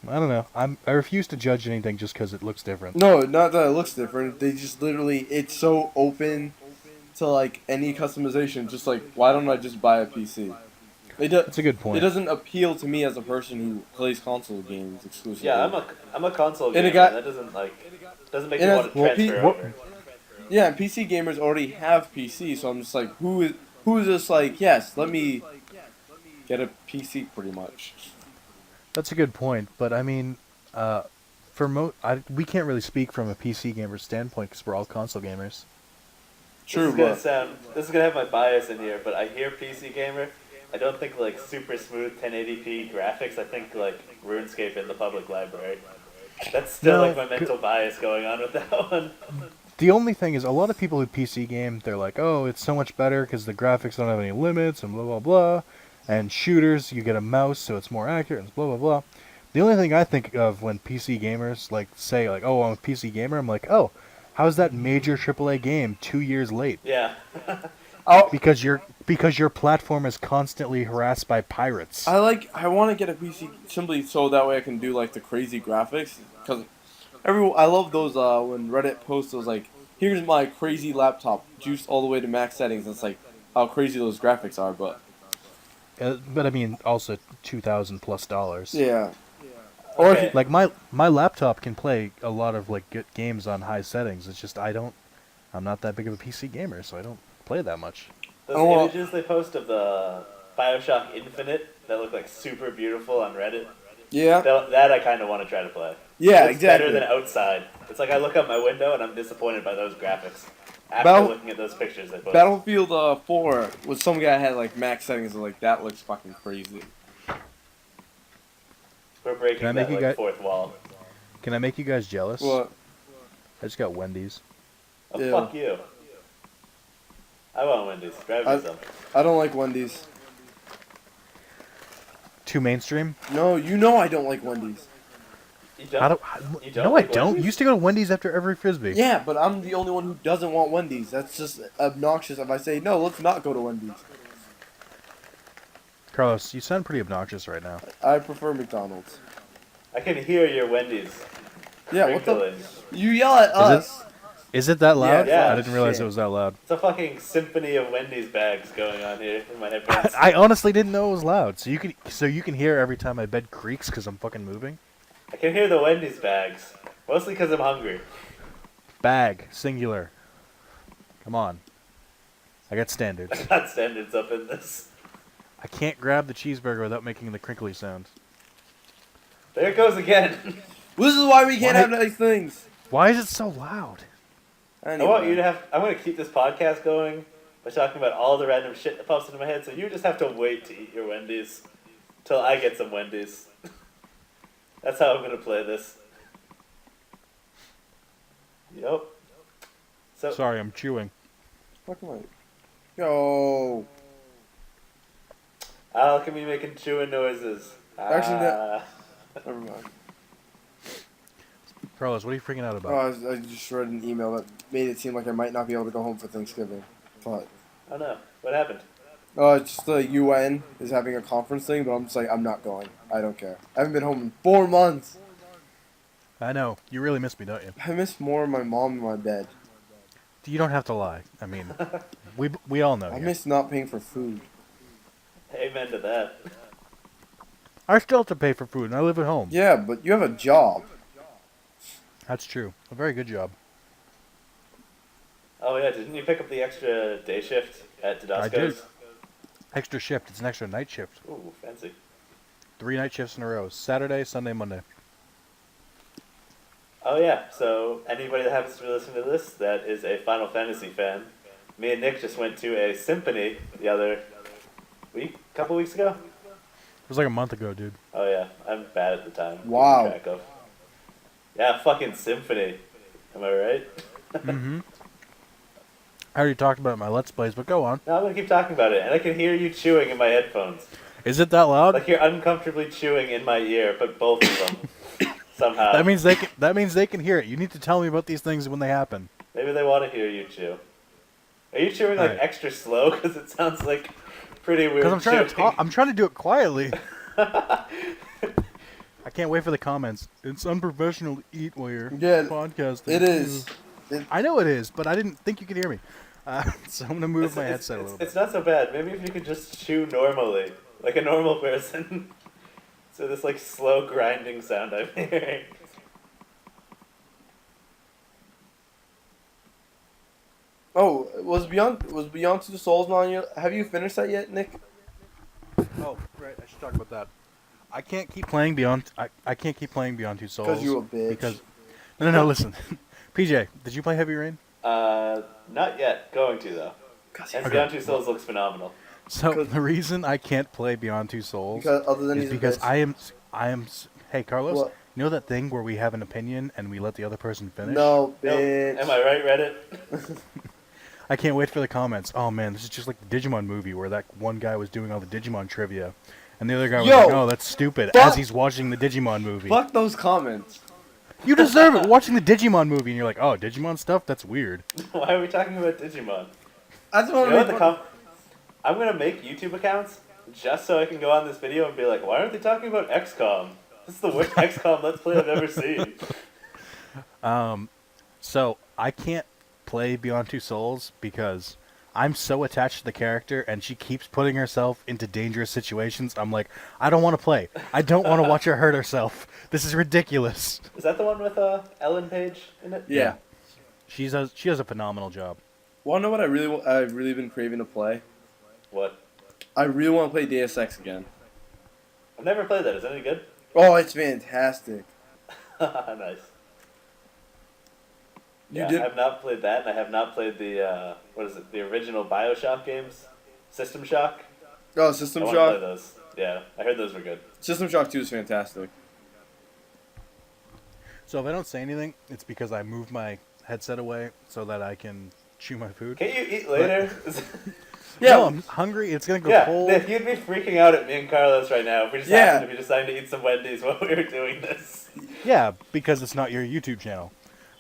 [SPEAKER 1] I don't know. I refuse to judge anything just because it looks different.
[SPEAKER 3] No, not that it looks different. They just literally, it's so open to like any customization. Just like, why don't I just buy a PC?
[SPEAKER 1] That's a good point.
[SPEAKER 3] It doesn't appeal to me as a person who plays console games exclusively.
[SPEAKER 2] Yeah, I'm a console
[SPEAKER 3] And
[SPEAKER 2] gamer. That doesn't make me
[SPEAKER 3] and
[SPEAKER 2] want to
[SPEAKER 3] well,
[SPEAKER 2] transfer over.
[SPEAKER 3] Yeah, and PC gamers already have PC, so I'm just like, who is just like, yes, let me get a PC, pretty much.
[SPEAKER 1] That's a good point, but I mean, we can't really speak from a PC gamer standpoint because we're all console gamers.
[SPEAKER 3] True,
[SPEAKER 2] This is gonna have my bias in here, but I hear PC gamer. I don't think like super smooth 1080p graphics. I think like RuneScape in the public library. That's still
[SPEAKER 1] No,
[SPEAKER 2] like my mental bias going on with that one.
[SPEAKER 1] The only thing is, a lot of people who PC game, they're like, oh, it's so much better because the graphics don't have any limits and blah blah blah. And shooters, you get a mouse, so it's more accurate and blah blah blah. The only thing I think of when PC gamers like say like, oh, I'm a PC gamer, I'm like, oh, how's that major AAA game 2 years late?
[SPEAKER 2] Yeah.
[SPEAKER 1] Because your platform is constantly harassed by pirates.
[SPEAKER 3] I want to get a PC simply so that way I can do like the crazy graphics, because I love those when Reddit posts those like, here's my crazy laptop juiced all the way to max settings. It's like how crazy those graphics are, but
[SPEAKER 1] I mean, also $2,000+
[SPEAKER 3] yeah.
[SPEAKER 2] Or
[SPEAKER 1] Like my laptop can play a lot of like good games on high settings. It's just I'm not that big of a PC gamer, so I don't play that much.
[SPEAKER 2] those
[SPEAKER 3] Oh, well.
[SPEAKER 2] images they post of the BioShock Infinite that look like super beautiful on Reddit.
[SPEAKER 3] Yeah.
[SPEAKER 2] That I kind of want to try to play.
[SPEAKER 3] Yeah,
[SPEAKER 2] It's
[SPEAKER 3] exactly.
[SPEAKER 2] better than Outside. It's like I look out my window and I'm disappointed by those graphics after
[SPEAKER 3] Battle-
[SPEAKER 2] looking at those pictures they post.
[SPEAKER 3] Battlefield 4 was some guy had like max settings and like that looks fucking crazy.
[SPEAKER 2] We're breaking
[SPEAKER 1] Can I
[SPEAKER 2] that
[SPEAKER 1] make you
[SPEAKER 2] like
[SPEAKER 1] guys-
[SPEAKER 2] fourth wall.
[SPEAKER 1] Can I make you guys jealous?
[SPEAKER 3] What?
[SPEAKER 1] I just got Wendy's.
[SPEAKER 2] Oh,
[SPEAKER 3] Yeah.
[SPEAKER 2] fuck you. I want Wendy's. Grab
[SPEAKER 3] I-
[SPEAKER 2] me some.
[SPEAKER 3] I don't like Wendy's.
[SPEAKER 1] Too mainstream?
[SPEAKER 3] No, you know I don't like Wendy's.
[SPEAKER 2] You don't?
[SPEAKER 1] How do,
[SPEAKER 2] You don't
[SPEAKER 1] no, I
[SPEAKER 2] like
[SPEAKER 1] don't.
[SPEAKER 2] Wendy's?
[SPEAKER 1] You used to go to Wendy's after every Frisbee.
[SPEAKER 3] Yeah, but I'm the only one who doesn't want Wendy's. That's just obnoxious if I say, no, let's not go to Wendy's.
[SPEAKER 1] Carlos, you sound pretty obnoxious right now.
[SPEAKER 3] I prefer McDonald's.
[SPEAKER 2] I can hear your Wendy's.
[SPEAKER 3] Yeah, what the?
[SPEAKER 2] crinkling.
[SPEAKER 3] You yell at us.
[SPEAKER 1] Is it that loud?
[SPEAKER 2] Yeah.
[SPEAKER 1] I didn't realize
[SPEAKER 3] Shit.
[SPEAKER 1] it was that loud.
[SPEAKER 2] It's a fucking symphony of Wendy's bags going on here in my headphones.
[SPEAKER 1] I honestly didn't know it was loud. So you can hear every time my bed creaks because I'm fucking moving.
[SPEAKER 2] I can hear the Wendy's bags. Mostly because I'm hungry.
[SPEAKER 1] Bag, singular. Come on. I got standards.
[SPEAKER 2] I got standards up in this.
[SPEAKER 1] I can't grab the cheeseburger without making the crinkly sound.
[SPEAKER 2] There it goes again.
[SPEAKER 3] This is why we can't
[SPEAKER 1] Why-
[SPEAKER 3] have nice things.
[SPEAKER 1] Why is it so loud?
[SPEAKER 2] I want you to have. I'm going to keep this podcast going by talking about all the random shit that pops into my head, so you just have to wait to eat your Wendy's till I get some Wendy's. That's how I'm gonna play this. Yep. So
[SPEAKER 1] Sorry, I'm chewing.
[SPEAKER 3] What am I? Yo.
[SPEAKER 2] Al can be making chewing noises.
[SPEAKER 3] Actually, never mind.
[SPEAKER 1] Carlos, what are you freaking out
[SPEAKER 3] Oh,
[SPEAKER 1] about?
[SPEAKER 3] I just read an email that made it seem like I might not be able to go home for Thanksgiving. But
[SPEAKER 2] Oh no, what happened?
[SPEAKER 3] it's just the UN is having a conference thing, but I'm just like, I'm not going. I don't care. I haven't been home in 4 months.
[SPEAKER 1] I know. You really miss me, don't you?
[SPEAKER 3] I miss more of my mom in my bed.
[SPEAKER 1] You don't have to lie. I mean, we all know.
[SPEAKER 3] I
[SPEAKER 1] here.
[SPEAKER 3] miss not paying for food.
[SPEAKER 2] Amen to that.
[SPEAKER 1] I still have to pay for food, and I live at home.
[SPEAKER 3] Yeah, but you have a job.
[SPEAKER 1] That's true. A very good job.
[SPEAKER 2] Oh yeah, didn't you pick up the extra day shift at Didasco's?
[SPEAKER 1] I did. Extra shift. It's an extra night shift.
[SPEAKER 2] Ooh, fancy.
[SPEAKER 1] 3 night shifts in a row. Saturday, Sunday, Monday.
[SPEAKER 2] Oh yeah, so anybody that happens to be listening to this that is a Final Fantasy fan, me and Nick just went to a symphony the other couple weeks ago.
[SPEAKER 1] It was like a month ago, dude.
[SPEAKER 2] Oh yeah, I'm bad at the time. keeping
[SPEAKER 3] Wow.
[SPEAKER 2] Track of. Yeah, fucking symphony. Am I right?
[SPEAKER 1] Mm-hmm. I already talked about it in my Let's Plays, but go on.
[SPEAKER 2] No, I'm gonna keep talking about it, and I can hear you chewing in my headphones.
[SPEAKER 1] Is it that loud?
[SPEAKER 2] Like you're uncomfortably chewing in my ear, but both of them somehow.
[SPEAKER 1] That means they can hear it. You need to tell me about these things when they happen.
[SPEAKER 2] Maybe they want to hear you chew. Are you chewing like
[SPEAKER 1] Alright.
[SPEAKER 2] extra slow? Because it sounds like pretty weird.
[SPEAKER 1] Because I'm trying to
[SPEAKER 2] chewing.
[SPEAKER 1] talk. I'm trying to do it quietly. I can't wait for the comments. It's unprofessional to eat while you're
[SPEAKER 3] Yeah,
[SPEAKER 1] podcasting.
[SPEAKER 3] It is.
[SPEAKER 1] I know it is, but I didn't think you could hear me. So I'm gonna move
[SPEAKER 2] It's-
[SPEAKER 1] my
[SPEAKER 2] it's-
[SPEAKER 1] headset a little bit.
[SPEAKER 2] It's not so bad. Maybe if you could just chew normally, like a normal person. So this like slow grinding sound I'm hearing.
[SPEAKER 3] Oh, was Beyond Two Souls not on your? Have you finished that yet, Nick?
[SPEAKER 1] Oh, right. I should talk about that. I can't keep playing Beyond. I can't keep playing Beyond Two Souls.
[SPEAKER 3] Because you a bitch.
[SPEAKER 1] Because no. Listen, PJ, did you play Heavy Rain?
[SPEAKER 2] Not yet. Going to though. And
[SPEAKER 1] Okay.
[SPEAKER 2] Beyond Two Souls looks phenomenal.
[SPEAKER 1] So
[SPEAKER 3] Because-
[SPEAKER 1] the reason I can't play Beyond Two Souls
[SPEAKER 3] Because other than
[SPEAKER 1] is
[SPEAKER 3] he's a
[SPEAKER 1] because
[SPEAKER 3] bitch.
[SPEAKER 1] I am. Hey, Carlos,
[SPEAKER 3] What?
[SPEAKER 1] you know that thing where we have an opinion and we let the other person finish?
[SPEAKER 3] No,
[SPEAKER 2] Nope.
[SPEAKER 3] bitch.
[SPEAKER 2] Am I right, Reddit?
[SPEAKER 1] I can't wait for the comments. Oh man, this is just like the Digimon movie where that one guy was doing all the Digimon trivia, and the other guy was
[SPEAKER 3] Yo!
[SPEAKER 1] like, "Oh, that's stupid,"
[SPEAKER 3] Fuck-
[SPEAKER 1] as he's watching the Digimon movie.
[SPEAKER 3] Fuck those comments.
[SPEAKER 1] You deserve it. Watching the Digimon movie, and you're like, "Oh, Digimon stuff? That's weird."
[SPEAKER 2] Why are we talking about Digimon?
[SPEAKER 3] I just
[SPEAKER 2] You
[SPEAKER 3] want
[SPEAKER 2] know what
[SPEAKER 3] to
[SPEAKER 2] the
[SPEAKER 3] make.
[SPEAKER 2] I'm gonna make YouTube accounts just so I can go on this video and be like, why aren't they talking about XCOM? This is the worst XCOM Let's Play I've ever seen.
[SPEAKER 1] So I can't play Beyond Two Souls because I'm so attached to the character, and she keeps putting herself into dangerous situations. I'm like, I don't want to play. I don't want to watch her hurt herself. This is ridiculous.
[SPEAKER 2] Is that the one with Ellen Page in it?
[SPEAKER 3] Yeah.
[SPEAKER 1] She does a phenomenal job.
[SPEAKER 3] Want to know what I've really been craving to play?
[SPEAKER 2] What?
[SPEAKER 3] I really want to play Deus Ex again.
[SPEAKER 2] I've never played that. Is that any good?
[SPEAKER 3] Oh, it's fantastic.
[SPEAKER 2] Nice.
[SPEAKER 3] You
[SPEAKER 2] Yeah,
[SPEAKER 3] did.
[SPEAKER 2] I have not played that, and I have not played the the original BioShock games, System Shock.
[SPEAKER 3] Oh, System
[SPEAKER 2] I want to play
[SPEAKER 3] Shock.
[SPEAKER 2] those. Yeah, I heard those were good.
[SPEAKER 3] System Shock 2 is fantastic.
[SPEAKER 1] So if I don't say anything, it's because I moved my headset away so that I can chew my food.
[SPEAKER 2] Can't you eat later?
[SPEAKER 3] Yeah.
[SPEAKER 1] No, I'm hungry. It's gonna go
[SPEAKER 2] Yeah,
[SPEAKER 1] cold.
[SPEAKER 2] Nick, you'd be freaking out at me and Carlos right now if we just
[SPEAKER 3] Yeah.
[SPEAKER 2] happened to be deciding to eat some Wendy's while we were doing this.
[SPEAKER 1] Yeah, because it's not your YouTube channel.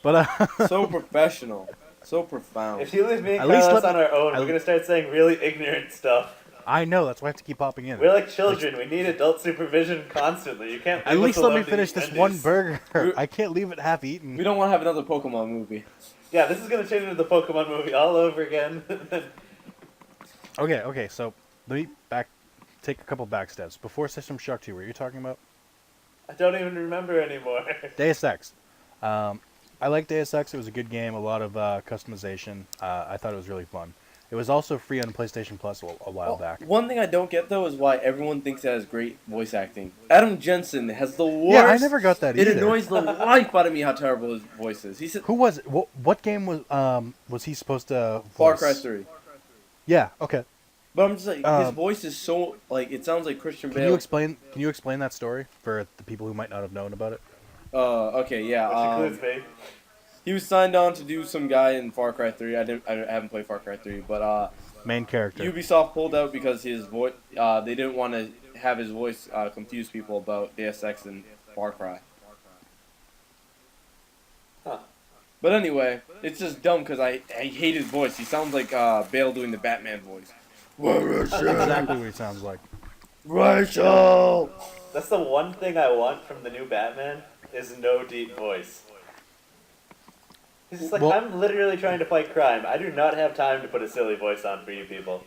[SPEAKER 1] But
[SPEAKER 3] So professional. So profound.
[SPEAKER 2] If you leave me and
[SPEAKER 1] At least
[SPEAKER 2] Carlos
[SPEAKER 1] let-
[SPEAKER 2] on our own,
[SPEAKER 1] at-
[SPEAKER 2] we're gonna start saying really ignorant stuff.
[SPEAKER 1] I know that's why I have to keep popping in.
[SPEAKER 2] We're like children. We need adult supervision constantly. You can't.
[SPEAKER 1] At
[SPEAKER 2] leave
[SPEAKER 1] least
[SPEAKER 2] us
[SPEAKER 1] let
[SPEAKER 2] alone
[SPEAKER 1] me
[SPEAKER 2] to
[SPEAKER 1] finish
[SPEAKER 2] eat
[SPEAKER 1] this
[SPEAKER 2] Wendy's.
[SPEAKER 1] one burger.
[SPEAKER 3] We're-
[SPEAKER 1] I can't leave it half eaten.
[SPEAKER 3] We don't want to have another Pokemon movie.
[SPEAKER 2] Yeah, this is gonna change into the Pokemon movie all over again.
[SPEAKER 1] Okay. So let me take a couple back steps before System Shock 2. What are you talking about?
[SPEAKER 2] I don't even remember anymore.
[SPEAKER 1] Deus Ex. I like Deus Ex. It was a good game. A lot of customization. I thought it was really fun. It was also free on PlayStation Plus a while back.
[SPEAKER 3] One thing I don't get though is why everyone thinks it has great voice acting. Adam Jensen has the worst.
[SPEAKER 1] Yeah, I never got that
[SPEAKER 3] It
[SPEAKER 1] either.
[SPEAKER 3] annoys the life out of me how terrible his voice is. He said
[SPEAKER 1] Who was it? What game was he supposed to voice?
[SPEAKER 3] Far Cry 3.
[SPEAKER 1] Yeah. Okay.
[SPEAKER 3] But I'm just like, his
[SPEAKER 1] Um,
[SPEAKER 3] voice is so like it sounds like Christian
[SPEAKER 1] Can
[SPEAKER 3] Bale.
[SPEAKER 1] you explain? Can you explain that story for the people who might not have known about it?
[SPEAKER 3] Okay, yeah.
[SPEAKER 2] Which includes me.
[SPEAKER 3] He was signed on to do some guy in Far Cry 3. I haven't played Far Cry 3, but
[SPEAKER 1] Main character.
[SPEAKER 3] Ubisoft pulled out because his voice. They didn't want to have his voice confuse people about Deus Ex and Far Cry.
[SPEAKER 2] Huh.
[SPEAKER 3] But anyway, it's just dumb because I hate his voice. He sounds like Bale doing the Batman voice.
[SPEAKER 1] That's exactly what he sounds like.
[SPEAKER 3] Rachel.
[SPEAKER 2] That's the one thing I want from the new Batman is no deep voice. He's just like,
[SPEAKER 1] Well-
[SPEAKER 2] I'm literally trying to fight crime. I do not have time to put a silly voice on for you people.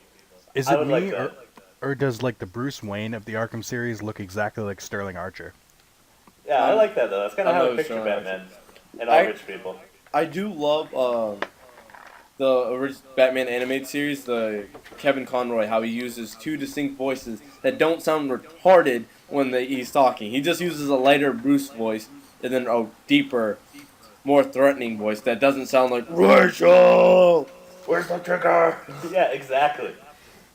[SPEAKER 1] Is
[SPEAKER 2] I
[SPEAKER 1] it
[SPEAKER 2] would
[SPEAKER 1] me,
[SPEAKER 2] like that.
[SPEAKER 1] or does like the Bruce Wayne of the Arkham series look exactly like Sterling Archer?
[SPEAKER 2] Yeah, I like that though. That's kind of
[SPEAKER 3] I
[SPEAKER 2] how
[SPEAKER 3] know
[SPEAKER 2] I picture
[SPEAKER 3] Sterling
[SPEAKER 2] Batman and all
[SPEAKER 3] I-
[SPEAKER 2] rich people.
[SPEAKER 3] I do love the original Batman animated series, the Kevin Conroy, how he uses two distinct voices that don't sound retarded when he's talking. He just uses a lighter Bruce voice and then a deeper, more threatening voice that doesn't sound like Rachel. Where's the trigger?
[SPEAKER 2] Yeah, exactly.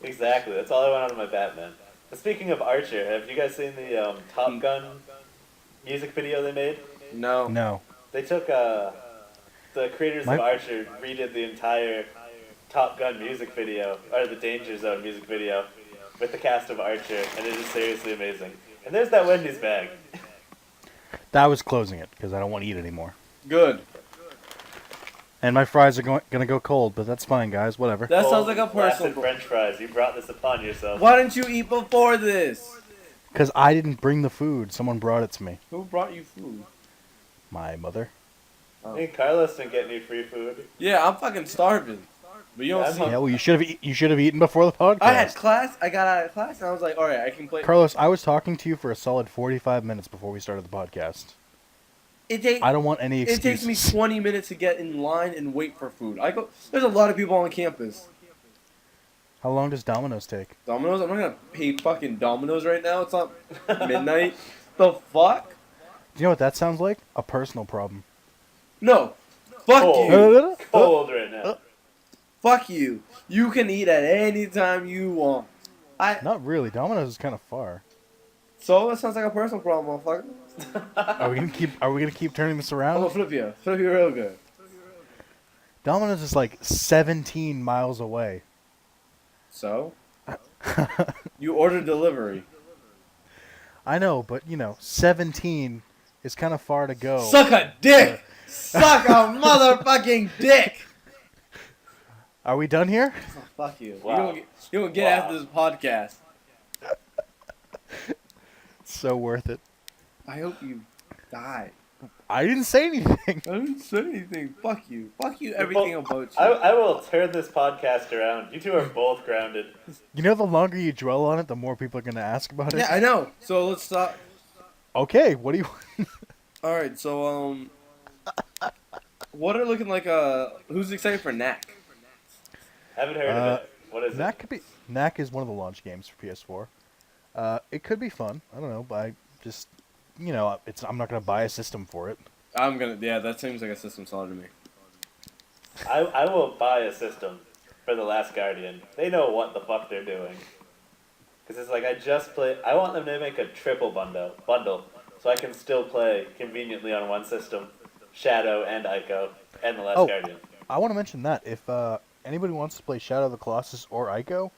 [SPEAKER 2] Exactly. That's all I want out of my Batman. But speaking of Archer, have you guys seen the Top Gun music video they made?
[SPEAKER 3] No.
[SPEAKER 1] No.
[SPEAKER 2] They took the creators
[SPEAKER 1] My-
[SPEAKER 2] of Archer redid the entire Top Gun music video, or the Danger Zone music video, with the cast of Archer, and it is seriously amazing. And there's that Wendy's bag.
[SPEAKER 1] That was closing it because I don't want to eat anymore.
[SPEAKER 3] Good.
[SPEAKER 1] And my fries are gonna go cold, but that's fine, guys. Whatever.
[SPEAKER 3] That
[SPEAKER 2] Cold,
[SPEAKER 3] sounds like a personal.
[SPEAKER 2] blasted French fries. You brought this upon yourself.
[SPEAKER 3] Why didn't you eat before this?
[SPEAKER 1] Because I didn't bring the food. Someone brought it to me.
[SPEAKER 3] Who brought you food?
[SPEAKER 1] My mother.
[SPEAKER 2] I mean, Carlos didn't get any free food.
[SPEAKER 3] Yeah, I'm fucking starving. But you don't
[SPEAKER 2] Yeah,
[SPEAKER 3] see.
[SPEAKER 1] Yeah, well, you should have eaten before the podcast.
[SPEAKER 3] I had class. I got out of class and I was like, all right, I can play.
[SPEAKER 1] Carlos, I was talking to you for a solid 45 minutes before we started the podcast. I don't want any
[SPEAKER 3] It
[SPEAKER 1] excuses.
[SPEAKER 3] takes me 20 minutes to get in line and wait for food. There's a lot of people on campus.
[SPEAKER 1] How long does Domino's take?
[SPEAKER 3] Domino's? I'm not gonna pay fucking Domino's right now. It's not midnight. The fuck?
[SPEAKER 1] Do you know what that sounds like? A personal problem.
[SPEAKER 3] No. Fuck
[SPEAKER 2] Cold.
[SPEAKER 3] you.
[SPEAKER 2] Cold right now.
[SPEAKER 3] Fuck you. You can eat at any time you want.
[SPEAKER 1] Not really. Domino's is kind of far.
[SPEAKER 3] So that sounds like a personal problem, motherfucker.
[SPEAKER 1] Are we gonna keep turning this
[SPEAKER 3] I'm
[SPEAKER 1] around?
[SPEAKER 3] gonna flip you. Flip you real good.
[SPEAKER 1] Domino's is like 17 miles away.
[SPEAKER 3] So? You ordered delivery.
[SPEAKER 1] I know, but 17 is kind of far to go.
[SPEAKER 3] Suck a dick! Suck a motherfucking dick!
[SPEAKER 1] Are we done here?
[SPEAKER 3] Oh, fuck you.
[SPEAKER 2] Wow.
[SPEAKER 3] You're gonna get
[SPEAKER 2] Wow.
[SPEAKER 3] after this podcast.
[SPEAKER 1] So worth it.
[SPEAKER 3] I hope you die.
[SPEAKER 1] I didn't say anything.
[SPEAKER 3] I didn't say anything. Fuck you. Fuck you, everything about you.
[SPEAKER 2] I will turn this podcast around. You two are both grounded.
[SPEAKER 1] You know, the longer you dwell on it, the more people are gonna ask about it.
[SPEAKER 3] Yeah, I know. So let's stop.
[SPEAKER 1] Okay, what do you?
[SPEAKER 3] Alright, so, what are looking like, who's excited for Knack?
[SPEAKER 2] Haven't heard of it. What is
[SPEAKER 1] Knack could be. Knack is one of the launch games for PS4. It could be fun. I don't know, but I just, I'm not gonna buy a system for it.
[SPEAKER 3] Yeah, that seems like a system seller to me.
[SPEAKER 2] it? I will buy a system for The Last Guardian. They know what the fuck they're doing. Because it's like, I want them to make a triple bundle, so I can still play conveniently on one system, Shadow and Ico, and The Last
[SPEAKER 1] Oh.
[SPEAKER 2] Guardian.
[SPEAKER 1] I want to mention that if anybody wants to play Shadow of the Colossus or Ico,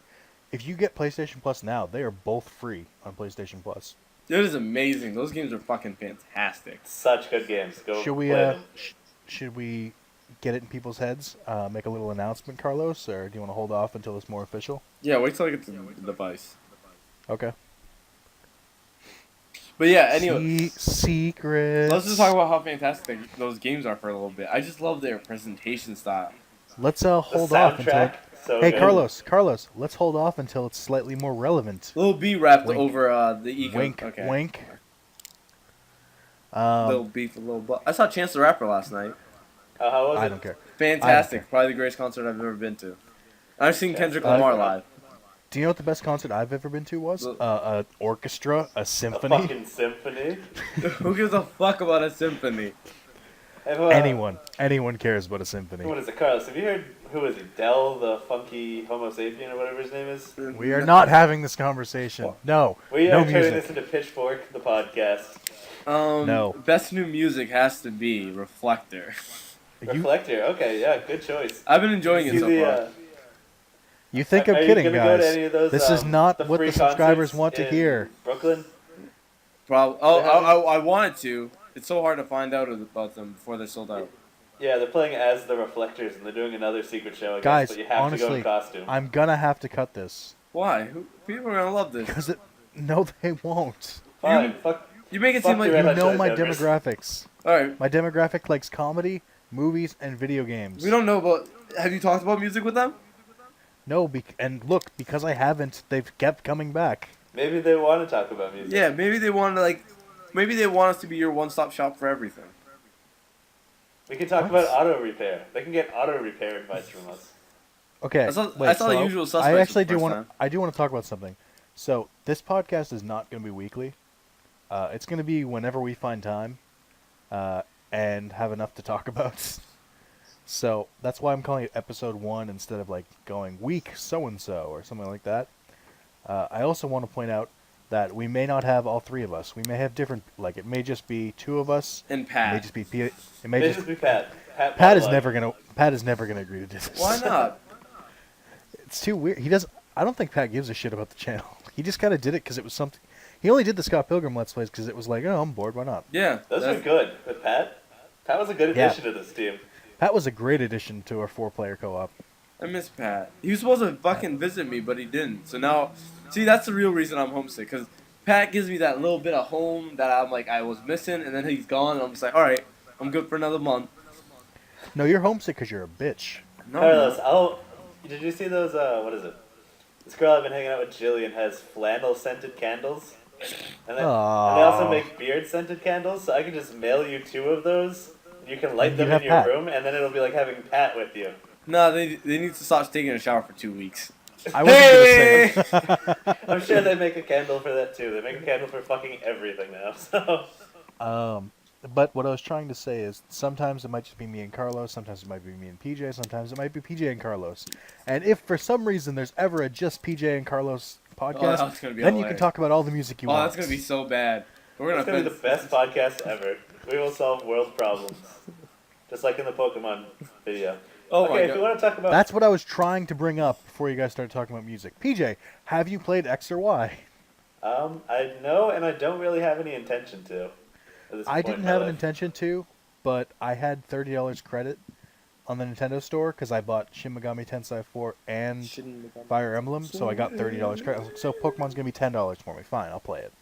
[SPEAKER 1] if you get PlayStation Plus now, they are both free on PlayStation Plus.
[SPEAKER 3] That is amazing. Those games are fucking fantastic.
[SPEAKER 2] Such good games. Go
[SPEAKER 1] Should we
[SPEAKER 2] play them.
[SPEAKER 1] should we get it in people's heads? Make a little announcement, Carlos, or do you want to hold off until it's more official?
[SPEAKER 3] Yeah, wait till I get to the device.
[SPEAKER 1] Okay.
[SPEAKER 3] But yeah, anyway.
[SPEAKER 1] Secrets.
[SPEAKER 3] Let's just talk about how fantastic those games are for a little bit. I just love their presentation style.
[SPEAKER 1] Let's
[SPEAKER 2] The
[SPEAKER 1] hold off until.
[SPEAKER 2] soundtrack, so
[SPEAKER 1] Hey,
[SPEAKER 2] good.
[SPEAKER 1] Carlos, let's hold off until it's slightly more relevant.
[SPEAKER 3] Little B wrapped
[SPEAKER 1] Wink.
[SPEAKER 3] over the ego.
[SPEAKER 1] Wink,
[SPEAKER 3] Okay.
[SPEAKER 1] wink.
[SPEAKER 3] Little beef, a little butt. I saw Chance the Rapper last night.
[SPEAKER 2] How was it?
[SPEAKER 1] I don't care.
[SPEAKER 3] Fantastic. Probably the greatest concert I've ever been to. I've seen Kendrick
[SPEAKER 2] Chance the
[SPEAKER 3] Lamar
[SPEAKER 2] Rapper.
[SPEAKER 3] live.
[SPEAKER 1] Do you know what the best concert I've ever been to was? An orchestra, a
[SPEAKER 2] A
[SPEAKER 1] symphony.
[SPEAKER 2] fucking symphony.
[SPEAKER 3] Who gives a fuck about a symphony?
[SPEAKER 2] Everyone,
[SPEAKER 1] Anyone cares about a symphony.
[SPEAKER 2] What is it, Carlos? Have you heard who is he? Dell the funky Homo sapien or whatever his name is.
[SPEAKER 1] We are not having this conversation. No.
[SPEAKER 2] We
[SPEAKER 1] No
[SPEAKER 2] are turning
[SPEAKER 1] music.
[SPEAKER 2] this into Pitchfork, the podcast.
[SPEAKER 1] No.
[SPEAKER 3] Best new music has to be Reflector.
[SPEAKER 2] Reflector. Okay, yeah, good choice.
[SPEAKER 3] I've been enjoying it so far.
[SPEAKER 1] You think
[SPEAKER 2] Are
[SPEAKER 1] I'm
[SPEAKER 2] you
[SPEAKER 1] kidding,
[SPEAKER 2] gonna go to
[SPEAKER 1] guys?
[SPEAKER 2] any of those,
[SPEAKER 1] This is not what
[SPEAKER 2] free
[SPEAKER 1] the subscribers
[SPEAKER 2] concerts
[SPEAKER 1] want to
[SPEAKER 2] in
[SPEAKER 1] hear.
[SPEAKER 2] Brooklyn?
[SPEAKER 3] I wanted to. It's so hard to find out about them before they're sold out.
[SPEAKER 2] Yeah, they're playing as the Reflectors, and they're doing another secret show, I guess,
[SPEAKER 1] Guys,
[SPEAKER 2] but you have to go
[SPEAKER 1] honestly,
[SPEAKER 2] in costume.
[SPEAKER 1] I'm gonna have to cut this.
[SPEAKER 3] Why? People are gonna love this.
[SPEAKER 1] Because no, they won't.
[SPEAKER 2] Fine, fuck.
[SPEAKER 3] You make it
[SPEAKER 2] Fuck
[SPEAKER 3] seem like
[SPEAKER 2] the Red
[SPEAKER 1] You
[SPEAKER 2] Hot
[SPEAKER 1] know
[SPEAKER 2] Chili
[SPEAKER 1] my
[SPEAKER 2] Peppers.
[SPEAKER 1] demographics.
[SPEAKER 3] All right.
[SPEAKER 1] My demographic likes comedy, movies, and video games.
[SPEAKER 3] We don't know about. Have you talked about music with them?
[SPEAKER 1] No, and look, because I haven't, they've kept coming back.
[SPEAKER 2] Maybe they want to talk about music.
[SPEAKER 3] Yeah, maybe they want to maybe they want us to be your one-stop shop for everything.
[SPEAKER 2] We can talk
[SPEAKER 1] What?
[SPEAKER 2] about auto repair. They can get auto repair advice from us.
[SPEAKER 1] Okay,
[SPEAKER 3] I saw
[SPEAKER 1] wait,
[SPEAKER 3] the Usual Suspects.
[SPEAKER 1] I actually
[SPEAKER 3] for the
[SPEAKER 1] do
[SPEAKER 3] first
[SPEAKER 1] want.
[SPEAKER 3] time.
[SPEAKER 1] I do want to talk about something. So this podcast is not going to be weekly. It's going to be whenever we find time, and have enough to talk about. So that's why I'm calling it episode 1 instead of like going week so and so or something like that. I also want to point out that we may not have all 3 of us. We may have different. Like it may just be 2 of us.
[SPEAKER 3] And
[SPEAKER 1] It may
[SPEAKER 3] Pat.
[SPEAKER 1] just be It may
[SPEAKER 2] May
[SPEAKER 1] just.
[SPEAKER 2] just be Pat.
[SPEAKER 1] Pat is
[SPEAKER 2] Butler.
[SPEAKER 1] never gonna. Pat is never gonna agree to do this.
[SPEAKER 3] Why not?
[SPEAKER 1] It's too weird. He does. I don't think Pat gives a shit about the channel. He just kind of did it because it was something. He only did the Scott Pilgrim Let's Plays because it was like, oh, I'm bored. Why not?
[SPEAKER 3] Yeah.
[SPEAKER 2] Those were good with Pat. Pat was a good
[SPEAKER 1] Yeah.
[SPEAKER 2] addition to this team.
[SPEAKER 1] Pat was a great addition to our 4-player co-op.
[SPEAKER 3] I miss Pat. He was supposed to fucking visit me, but he didn't. So now, see, that's the real reason I'm homesick. Because Pat gives me that little bit of home that I'm like, I was missing, and then he's gone, and I'm just like, all right, I'm good for another month.
[SPEAKER 1] No, you're homesick because you're a bitch.
[SPEAKER 3] No,
[SPEAKER 2] Carlos, did you see those, what is it? This girl I've been hanging out with, Jillian, has flannel-scented candles. And they also make beard-scented candles, so I can just mail you 2 of those. You can light
[SPEAKER 1] And
[SPEAKER 2] them
[SPEAKER 1] you
[SPEAKER 2] in
[SPEAKER 1] have
[SPEAKER 2] your
[SPEAKER 1] Pat.
[SPEAKER 2] room, and then it'll be like having Pat with you.
[SPEAKER 3] No, they need to stop taking a shower for 2 weeks.
[SPEAKER 1] I wasn't gonna say.
[SPEAKER 2] I'm sure they make a candle for that too. They make a candle for fucking everything now. So
[SPEAKER 1] But what I was trying to say is sometimes it might just be me and Carlos, sometimes it might be me and PJ, sometimes it might be PJ and Carlos. And if for some reason there's ever a just PJ and Carlos podcast,
[SPEAKER 3] that's gonna be
[SPEAKER 1] then you can
[SPEAKER 3] hilarious.
[SPEAKER 1] talk about all the music you
[SPEAKER 3] Oh,
[SPEAKER 1] want.
[SPEAKER 3] that's gonna be so bad. We're
[SPEAKER 2] it's gonna be the best podcast ever. We will solve world problems, just like in the Pokemon video.
[SPEAKER 3] Oh
[SPEAKER 2] Okay,
[SPEAKER 3] my
[SPEAKER 2] if you
[SPEAKER 3] god.
[SPEAKER 2] want to talk about
[SPEAKER 1] That's what I was trying to bring up before you guys started talking about music. PJ, have you played X or Y?
[SPEAKER 2] I know, and I don't really have any intention to. At this
[SPEAKER 1] I
[SPEAKER 2] point in
[SPEAKER 1] didn't
[SPEAKER 2] my
[SPEAKER 1] have an
[SPEAKER 2] life.
[SPEAKER 1] intention to, but I had $30 credit on the Nintendo store because I bought Shin Megami Tensei 4 and Fire Emblem, so I got $30 credit. I was like, so Pokemon's gonna be $10 for me. Fine, I'll play it.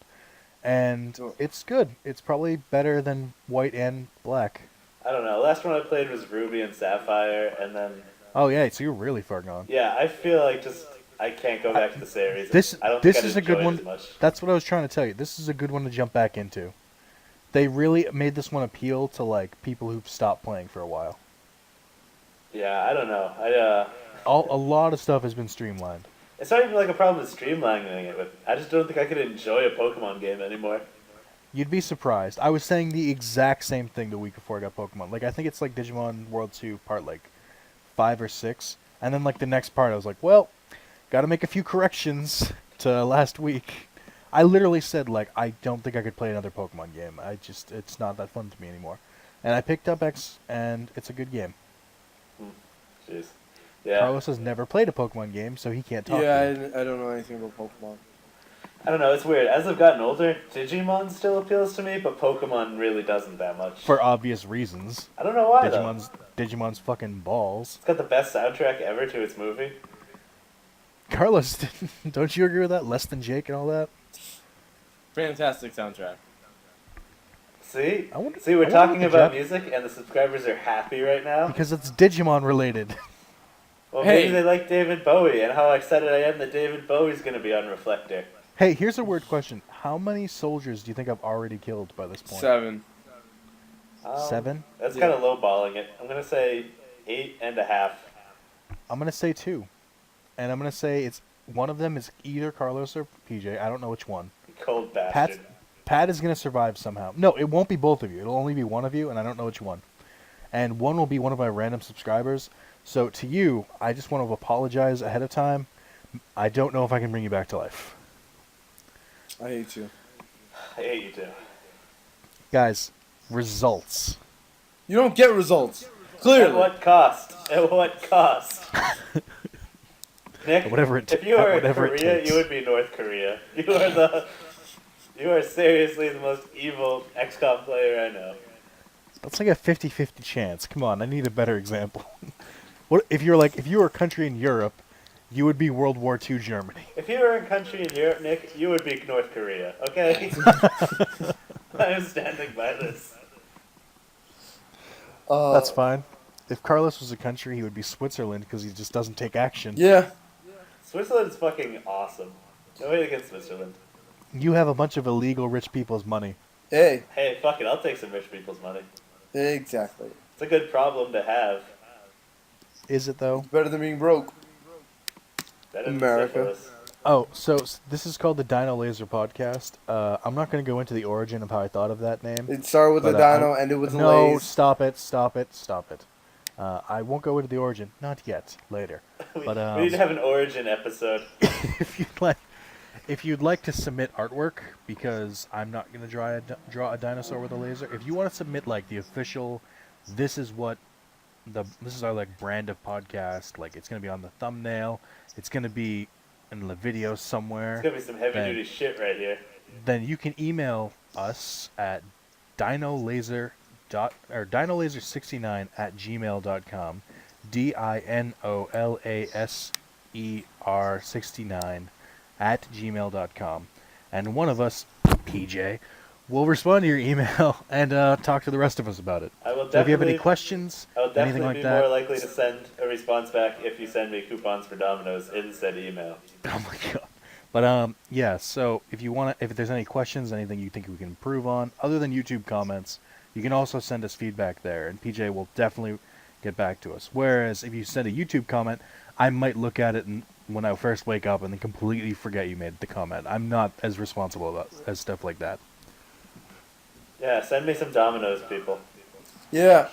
[SPEAKER 1] And it's good. It's probably better than White and Black.
[SPEAKER 2] I don't know. Last one I played was Ruby and Sapphire, and then
[SPEAKER 1] Oh yeah, so you're really far gone.
[SPEAKER 2] yeah, I feel like I can't go back to the series.
[SPEAKER 1] This
[SPEAKER 2] I don't
[SPEAKER 1] this
[SPEAKER 2] think I'd
[SPEAKER 1] is a good
[SPEAKER 2] enjoy it
[SPEAKER 1] one.
[SPEAKER 2] as much.
[SPEAKER 1] That's what I was trying to tell you. This is a good one to jump back into. They really made this one appeal to like people who've stopped playing for a while.
[SPEAKER 2] Yeah, I don't know.
[SPEAKER 1] A lot of stuff has been streamlined.
[SPEAKER 2] It's not even like a problem with streamlining it. But I just don't think I could enjoy a Pokemon game anymore.
[SPEAKER 1] You'd be surprised. I was saying the exact same thing the week before I got Pokemon. Like I think it's like Digimon World 2 part like 5 or 6, and then like the next part I was like, well, got to make a few corrections to last week. I literally said like I don't think I could play another Pokemon game. It's not that fun to me anymore. And I picked up X and it's a good game.
[SPEAKER 2] Jeez. Yeah.
[SPEAKER 1] Carlos has never played a Pokemon game, so he can't talk.
[SPEAKER 3] Yeah,
[SPEAKER 1] to you.
[SPEAKER 3] I don't know anything about Pokemon.
[SPEAKER 2] I don't know. It's weird. As I've gotten older, Digimon still appeals to me, but Pokemon really doesn't that much.
[SPEAKER 1] For obvious reasons.
[SPEAKER 2] I don't know why though.
[SPEAKER 1] Digimon's fucking balls.
[SPEAKER 2] It's got the best soundtrack ever to its movie.
[SPEAKER 1] Carlos, don't you agree with that? Less Than Jake and all that?
[SPEAKER 3] Fantastic soundtrack.
[SPEAKER 2] See?
[SPEAKER 1] I wonder-
[SPEAKER 2] See, we're
[SPEAKER 1] I wonder
[SPEAKER 2] talking
[SPEAKER 1] what the
[SPEAKER 2] about
[SPEAKER 1] Jap-
[SPEAKER 2] music, and the subscribers are happy right now.
[SPEAKER 1] Because it's Digimon related.
[SPEAKER 2] Well,
[SPEAKER 3] Hey.
[SPEAKER 2] maybe they like David Bowie, and how excited I am that David Bowie's going to be on Reflector.
[SPEAKER 1] Hey, here's a weird question. How many soldiers do you think I've already killed by this point?
[SPEAKER 3] 7.
[SPEAKER 1] 7?
[SPEAKER 2] That's
[SPEAKER 3] Yeah.
[SPEAKER 2] kind of lowballing it. I'm going to say 8.5.
[SPEAKER 1] I'm going to say 2. And I'm going to say it's one of them is either Carlos or PJ. I don't know which one.
[SPEAKER 2] Cold bastard.
[SPEAKER 1] Pat is going to survive somehow. No, it won't be both of you. It'll only be one of you, and I don't know which one. And one will be one of my random subscribers. So to you, I just want to apologize ahead of time. I don't know if I can bring you back to life.
[SPEAKER 3] I hate you.
[SPEAKER 2] I hate you too.
[SPEAKER 1] Guys, results.
[SPEAKER 3] You don't get results.
[SPEAKER 2] At
[SPEAKER 3] Clearly.
[SPEAKER 2] what cost? At what cost? Nick,
[SPEAKER 1] Whatever it
[SPEAKER 2] if you were in
[SPEAKER 1] whatever it
[SPEAKER 2] Korea,
[SPEAKER 1] takes.
[SPEAKER 2] you would be North Korea. You are seriously the most evil XCOM player I know.
[SPEAKER 1] That's like a 50-50 chance. Come on, I need a better example. What if you were a country in Europe, you would be World War II Germany.
[SPEAKER 2] If you were a country in Europe, Nick, you would be North Korea, okay? I am standing by this.
[SPEAKER 1] That's fine. If Carlos was a country, he would be Switzerland because he just doesn't take action.
[SPEAKER 3] Yeah.
[SPEAKER 2] Switzerland's fucking awesome. Nobody against Switzerland.
[SPEAKER 1] You have a bunch of illegal rich people's money.
[SPEAKER 3] Hey.
[SPEAKER 2] Hey, fuck it, I'll take some rich people's money.
[SPEAKER 3] Exactly.
[SPEAKER 2] It's a good problem to have.
[SPEAKER 1] Is it though?
[SPEAKER 3] It's better than being broke.
[SPEAKER 2] Better than
[SPEAKER 3] America.
[SPEAKER 2] syphilis.
[SPEAKER 1] Oh, so this is called the Dino Laser Podcast. I'm not going to go into the origin of how I thought of that name.
[SPEAKER 3] It started with
[SPEAKER 1] But,
[SPEAKER 3] a dino, ended with a
[SPEAKER 1] No,
[SPEAKER 3] laze.
[SPEAKER 1] stop it. I won't go into the origin. Not yet. Later. But
[SPEAKER 2] We need to have an origin episode.
[SPEAKER 1] if you'd like to submit artwork, because I'm not going to draw a dinosaur with a laser. If you want to submit like the official, this is our like brand of podcast. Like it's going to be on the thumbnail. It's going to be in the video somewhere.
[SPEAKER 2] It's gonna be some heavy duty shit right here.
[SPEAKER 1] Then you can email us at dinolaser69@gmail.com, DINOLASER69@gmail.com, and one of us, PJ, will respond to your email and talk to the rest of us about it.
[SPEAKER 2] I will
[SPEAKER 1] So if you have any
[SPEAKER 2] definitely,
[SPEAKER 1] questions,
[SPEAKER 2] I will
[SPEAKER 1] anything
[SPEAKER 2] definitely
[SPEAKER 1] like
[SPEAKER 2] be
[SPEAKER 1] that,
[SPEAKER 2] more likely to send a response back if you send me coupons for Domino's in said email.
[SPEAKER 1] oh my god. But yeah. So if there's any questions, anything you think we can improve on, other than YouTube comments, you can also send us feedback there, and PJ will definitely get back to us. Whereas if you send a YouTube comment, I might look at it when I first wake up and then completely forget you made the comment. I'm not as responsible as stuff like that.
[SPEAKER 2] Yeah, send me some Domino's, people.
[SPEAKER 3] Yeah.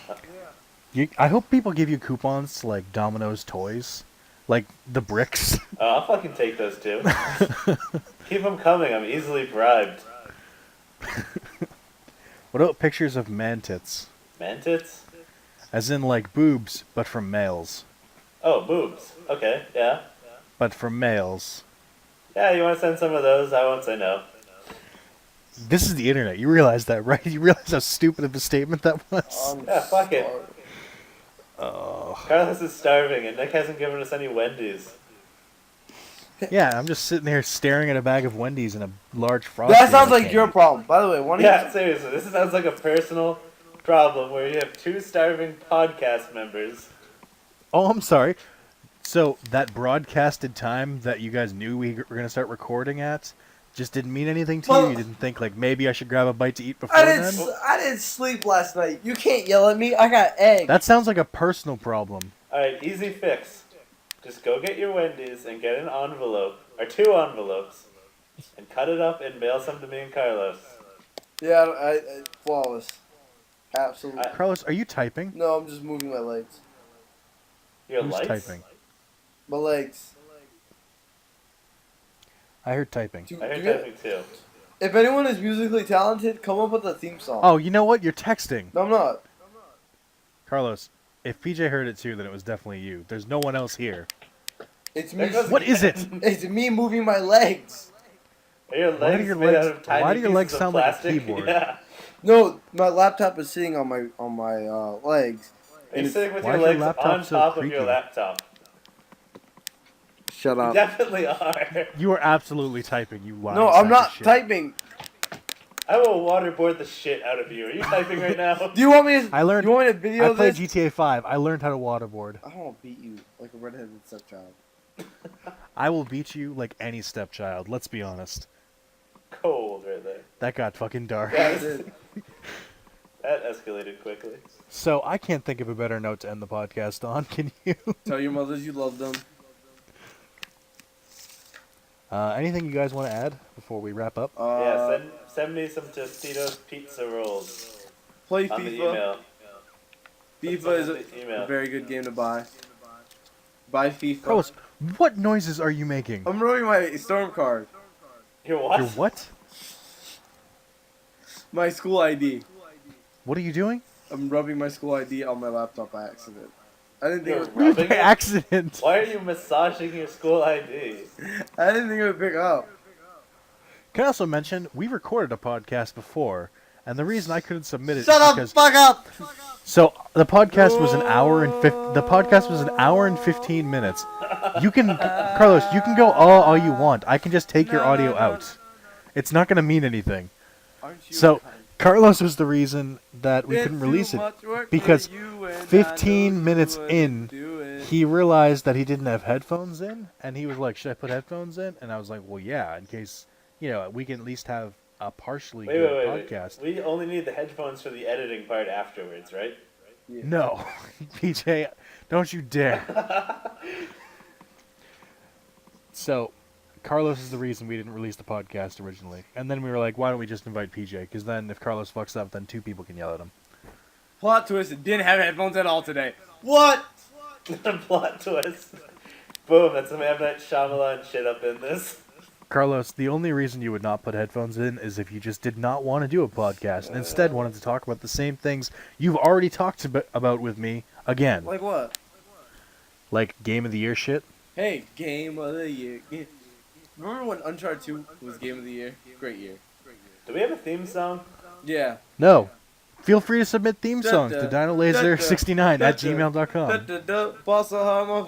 [SPEAKER 1] I hope people give you coupons to, like Domino's toys, like the bricks.
[SPEAKER 2] I'll fucking take those too. Keep them coming. I'm easily bribed.
[SPEAKER 1] What about pictures of man tits?
[SPEAKER 2] Man tits?
[SPEAKER 1] As in like boobs, but from males.
[SPEAKER 2] Oh, boobs. Okay, yeah.
[SPEAKER 1] But from males.
[SPEAKER 2] Yeah, you want to send some of those? I won't say no.
[SPEAKER 1] This is the internet. You realize that, right? You realize how stupid of a statement that was?
[SPEAKER 2] Yeah, fuck it.
[SPEAKER 1] Oh.
[SPEAKER 2] Carlos is starving, and Nick hasn't given us any Wendy's.
[SPEAKER 1] Yeah, I'm just sitting there staring at a bag of Wendy's and a large frosty.
[SPEAKER 3] That sounds
[SPEAKER 1] that I
[SPEAKER 3] like your
[SPEAKER 1] can't
[SPEAKER 3] problem. By the way, one of
[SPEAKER 2] Yeah, seriously, this sounds like a personal problem where you have two starving podcast members.
[SPEAKER 1] eat. Oh, I'm sorry. So that broadcasted time that you guys knew we were going to start recording at just didn't mean anything to you?
[SPEAKER 3] Well-
[SPEAKER 1] You didn't think, like, maybe I should grab a bite to eat before
[SPEAKER 3] I
[SPEAKER 1] then?
[SPEAKER 3] didn't sleep last night. You can't yell at me. I got eggs.
[SPEAKER 1] That sounds like a personal problem.
[SPEAKER 2] Alright, easy fix. Just go get your Wendy's and get an envelope, or 2 envelopes, and cut it up and mail some to me and Carlos.
[SPEAKER 3] Yeah, I flawless. Absolutely.
[SPEAKER 1] Carlos, are you typing?
[SPEAKER 3] No, I'm just moving my legs.
[SPEAKER 2] Your
[SPEAKER 1] Who's
[SPEAKER 2] lights?
[SPEAKER 1] typing?
[SPEAKER 3] My legs.
[SPEAKER 1] I heard typing.
[SPEAKER 3] Do-
[SPEAKER 2] I heard
[SPEAKER 3] do you-
[SPEAKER 2] typing too.
[SPEAKER 3] If anyone is musically talented, come up with a theme song.
[SPEAKER 1] Oh, you know what? You're texting.
[SPEAKER 3] No, I'm not.
[SPEAKER 1] Carlos, if PJ heard it too, then it was definitely you. There's no one else here.
[SPEAKER 3] It's
[SPEAKER 2] There
[SPEAKER 3] me.
[SPEAKER 2] goes-
[SPEAKER 1] What is it?
[SPEAKER 3] It's me moving my legs.
[SPEAKER 2] Are your
[SPEAKER 1] Why do
[SPEAKER 2] legs
[SPEAKER 1] your
[SPEAKER 2] made
[SPEAKER 1] legs-
[SPEAKER 2] out of tiny
[SPEAKER 1] why do your
[SPEAKER 2] pieces
[SPEAKER 1] legs
[SPEAKER 2] of
[SPEAKER 1] sound like a
[SPEAKER 2] plastic?
[SPEAKER 1] keyboard?
[SPEAKER 2] Yeah.
[SPEAKER 3] No, my laptop is sitting on my legs.
[SPEAKER 2] Are you sitting with
[SPEAKER 1] Why
[SPEAKER 2] your
[SPEAKER 1] is your
[SPEAKER 2] legs
[SPEAKER 1] laptop
[SPEAKER 2] on
[SPEAKER 1] so
[SPEAKER 2] top of
[SPEAKER 1] creaky?
[SPEAKER 2] your laptop?
[SPEAKER 3] Shut
[SPEAKER 2] You
[SPEAKER 3] up.
[SPEAKER 2] definitely are.
[SPEAKER 1] You are absolutely typing, you lying
[SPEAKER 3] No,
[SPEAKER 1] sack
[SPEAKER 3] I'm
[SPEAKER 1] of
[SPEAKER 3] not
[SPEAKER 1] shit.
[SPEAKER 3] typing.
[SPEAKER 2] I will waterboard the shit out of you. Are you typing right now?
[SPEAKER 3] Do you want me to?
[SPEAKER 1] I learned.
[SPEAKER 3] You want me to video
[SPEAKER 1] I played
[SPEAKER 3] this?
[SPEAKER 1] GTA 5. I learned how to waterboard.
[SPEAKER 3] I want to beat you like a redheaded stepchild.
[SPEAKER 1] I will beat you like any stepchild. Let's be honest.
[SPEAKER 2] Cold right there.
[SPEAKER 1] That got fucking dark.
[SPEAKER 2] Yeah,
[SPEAKER 3] That's it.
[SPEAKER 2] that escalated quickly.
[SPEAKER 1] So I can't think of a better note to end the podcast on. Can you?
[SPEAKER 3] Tell your mothers you love them.
[SPEAKER 1] Anything you guys want to add before we wrap up?
[SPEAKER 2] Yeah, send me some Tostitos pizza rolls
[SPEAKER 3] Play
[SPEAKER 2] on the
[SPEAKER 3] FIFA.
[SPEAKER 2] email.
[SPEAKER 3] FIFA is
[SPEAKER 2] Send the email.
[SPEAKER 3] a very good game to buy. Buy FIFA.
[SPEAKER 1] Carlos, what noises are you making?
[SPEAKER 3] I'm rubbing my storm card.
[SPEAKER 2] Your what?
[SPEAKER 1] Your what?
[SPEAKER 3] My school ID.
[SPEAKER 1] What are you doing?
[SPEAKER 3] I'm rubbing my school ID on my laptop by accident. I didn't think
[SPEAKER 2] You're
[SPEAKER 3] it
[SPEAKER 1] By
[SPEAKER 2] rubbing it?
[SPEAKER 1] accident.
[SPEAKER 2] Why are you massaging your school ID?
[SPEAKER 3] I didn't think it would pick up.
[SPEAKER 1] Can I also mention we recorded a podcast before, and the reason I couldn't submit it
[SPEAKER 3] Shut
[SPEAKER 1] is
[SPEAKER 3] up,
[SPEAKER 1] because
[SPEAKER 3] fuck up!
[SPEAKER 1] so the podcast was an hour and the podcast was an hour and 15 minutes. You can Carlos, you can go all you want. I can just take your audio out. It's not going to mean anything.
[SPEAKER 3] Aren't you
[SPEAKER 1] So
[SPEAKER 3] kind?
[SPEAKER 1] Carlos was the reason that we
[SPEAKER 3] It's
[SPEAKER 1] couldn't
[SPEAKER 3] too
[SPEAKER 1] release it
[SPEAKER 3] much work
[SPEAKER 1] because
[SPEAKER 3] for you and I
[SPEAKER 1] 15
[SPEAKER 3] know
[SPEAKER 1] minutes
[SPEAKER 3] you
[SPEAKER 1] in,
[SPEAKER 3] wouldn't do it.
[SPEAKER 1] he realized that he didn't have headphones in, and he was like, "Should I put headphones in?" And I was like, "Well, yeah, in case we can at least have a partially good podcast."
[SPEAKER 2] We only need the headphones for the editing part afterwards, right?
[SPEAKER 3] Yeah.
[SPEAKER 1] No, PJ, don't you dare. So, Carlos is the reason we didn't release the podcast originally. And then we were like, why don't we just invite PJ? Because then if Carlos fucks up, then 2 people can yell at him.
[SPEAKER 3] Plot twist, it didn't have headphones at all today. What?
[SPEAKER 2] Plot twist. Boom, that's some M. Night Shyamalan shit up in this.
[SPEAKER 1] Carlos, the only reason you would not put headphones in is if you just did not want to do a podcast and instead wanted to talk about the same things you've already talked about with me again.
[SPEAKER 3] Like what?
[SPEAKER 1] Like Game of the Year shit.
[SPEAKER 3] Hey, Game of the Year. Remember when Uncharted 2 was Game of the Year? Great year.
[SPEAKER 2] Do we have a theme song?
[SPEAKER 3] Yeah.
[SPEAKER 1] No. Feel free to submit theme songs to dinolaser69 at gmail.com.
[SPEAKER 3] Boss of Hama.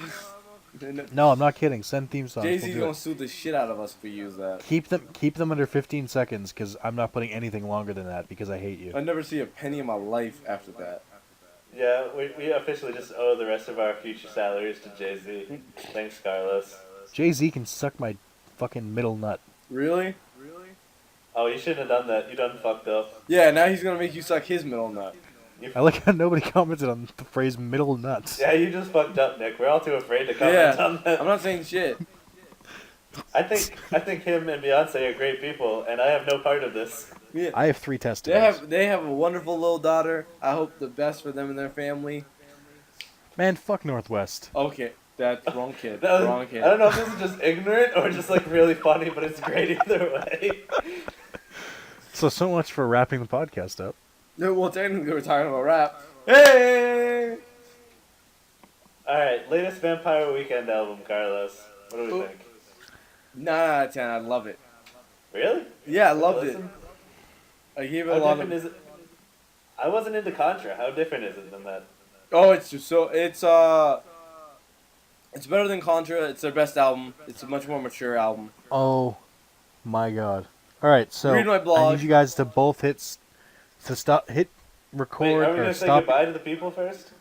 [SPEAKER 1] No, I'm not kidding. Send theme songs.
[SPEAKER 3] Jay-Z's
[SPEAKER 1] We'll do
[SPEAKER 3] gonna
[SPEAKER 1] it.
[SPEAKER 3] sue the shit out of us if we use that.
[SPEAKER 1] Keep them under 15 seconds because I'm not putting anything longer than that because I hate you.
[SPEAKER 3] I'll never see a penny in my life after that.
[SPEAKER 2] Yeah, we officially just owe the rest of our future salaries to Jay-Z. Thanks, Carlos.
[SPEAKER 1] Jay-Z can suck my fucking middle nut.
[SPEAKER 3] Really?
[SPEAKER 2] Oh, you shouldn't have done that. You done fucked up.
[SPEAKER 3] Yeah, now he's gonna make you suck his middle nut.
[SPEAKER 1] I like how nobody commented on the phrase middle nuts.
[SPEAKER 2] Yeah, you just fucked up, Nick. We're all too afraid to comment on that.
[SPEAKER 3] I'm not saying shit.
[SPEAKER 2] I think him and Beyonce are great people, and I have no part of this.
[SPEAKER 3] Yeah.
[SPEAKER 1] I have 3 testicles.
[SPEAKER 3] They have a wonderful little daughter. I hope the best for them and their family.
[SPEAKER 1] Man, fuck Northwest.
[SPEAKER 3] Okay, that's wrong kid.
[SPEAKER 2] That was-
[SPEAKER 3] Wrong kid.
[SPEAKER 2] I don't know if this is just ignorant or just like really funny, but it's great either way.
[SPEAKER 1] So much for wrapping the podcast up.
[SPEAKER 3] No, well, technically we're talking about rap. Hey!
[SPEAKER 2] Alright, latest Vampire Weekend album, Carlos. What do we
[SPEAKER 3] Ooh.
[SPEAKER 2] think?
[SPEAKER 3] 9 out of 10. I love it.
[SPEAKER 2] Really?
[SPEAKER 3] Yeah, I loved it.
[SPEAKER 2] Listen,
[SPEAKER 3] I gave it
[SPEAKER 2] How
[SPEAKER 3] a lot
[SPEAKER 2] different
[SPEAKER 3] of.
[SPEAKER 2] is it? I wasn't into Contra. How different is it than that?
[SPEAKER 3] Oh, it's better than Contra. It's their best album. It's a much more mature album.
[SPEAKER 1] Oh my god. Alright, so
[SPEAKER 3] Read my
[SPEAKER 1] I
[SPEAKER 3] blog.
[SPEAKER 1] need you guys to both hit
[SPEAKER 2] Wait,
[SPEAKER 1] record
[SPEAKER 2] are we
[SPEAKER 1] or
[SPEAKER 2] gonna say
[SPEAKER 1] stop.
[SPEAKER 2] goodbye to the people first?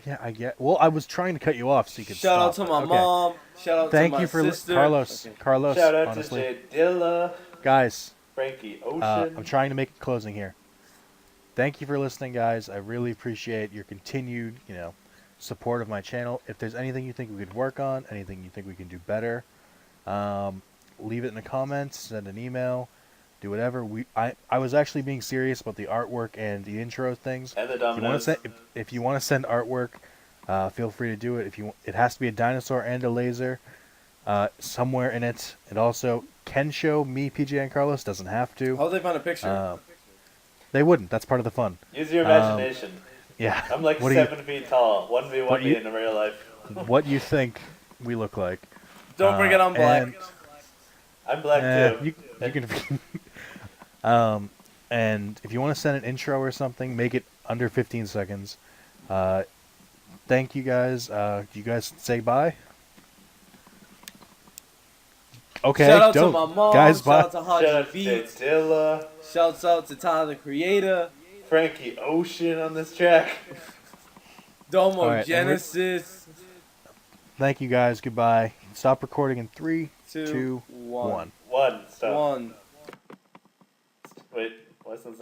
[SPEAKER 1] Yeah, I get. Well, I was trying to cut you off so you could
[SPEAKER 3] Shout out to
[SPEAKER 1] stop.
[SPEAKER 3] my
[SPEAKER 1] Okay.
[SPEAKER 3] mom. Shout out
[SPEAKER 1] Thank
[SPEAKER 3] to my
[SPEAKER 1] you for
[SPEAKER 3] sister.
[SPEAKER 1] Carlos.
[SPEAKER 3] Okay.
[SPEAKER 1] Carlos,
[SPEAKER 2] Shout out
[SPEAKER 1] honestly.
[SPEAKER 2] to Jay Dilla,
[SPEAKER 1] Guys,
[SPEAKER 2] Frankie Ocean.
[SPEAKER 1] I'm trying to make a closing here. Thank you for listening, guys. I really appreciate your continued, support of my channel. If there's anything you think we could work on, anything you think we can do better, leave it in the comments, send an email, do whatever. I was actually being serious about the artwork and the intro things.
[SPEAKER 2] and the
[SPEAKER 1] If you want to
[SPEAKER 2] Dominoes.
[SPEAKER 1] send, if you want to send artwork, feel free to do it. It has to be a dinosaur and a laser, somewhere in it. It also can show me, PJ, and Carlos. Doesn't have to.
[SPEAKER 3] How'd they find a picture?
[SPEAKER 1] They wouldn't. That's part of the fun.
[SPEAKER 2] Use your imagination.
[SPEAKER 1] Yeah.
[SPEAKER 2] I'm like
[SPEAKER 1] what
[SPEAKER 2] 7 feet tall. 1v1
[SPEAKER 1] what
[SPEAKER 2] me
[SPEAKER 1] you-
[SPEAKER 2] in real life.
[SPEAKER 1] What you think we look like?
[SPEAKER 3] Don't forget I'm black.
[SPEAKER 1] and-
[SPEAKER 2] I'm black too.
[SPEAKER 1] You can. And if you want to send an intro or something, make it under 15 seconds. Thank you guys. Do you guys say bye? Okay,
[SPEAKER 3] Shout out
[SPEAKER 1] don't.
[SPEAKER 3] to my mom.
[SPEAKER 1] Guys,
[SPEAKER 3] Shout
[SPEAKER 1] bye.
[SPEAKER 3] out to Haji
[SPEAKER 2] Shout out to Jay
[SPEAKER 3] Beats.
[SPEAKER 2] Dilla,
[SPEAKER 3] Shouts out to Tyler the Creator.
[SPEAKER 2] Frankie Ocean on this track.
[SPEAKER 3] Domo
[SPEAKER 1] All right, and
[SPEAKER 3] Genesis.
[SPEAKER 1] Thank you guys. Goodbye. Stop recording in 3,
[SPEAKER 3] 2,
[SPEAKER 1] 2,
[SPEAKER 3] 1.
[SPEAKER 1] 1.
[SPEAKER 2] One. Stop.
[SPEAKER 3] 1.
[SPEAKER 2] Wait. What's this?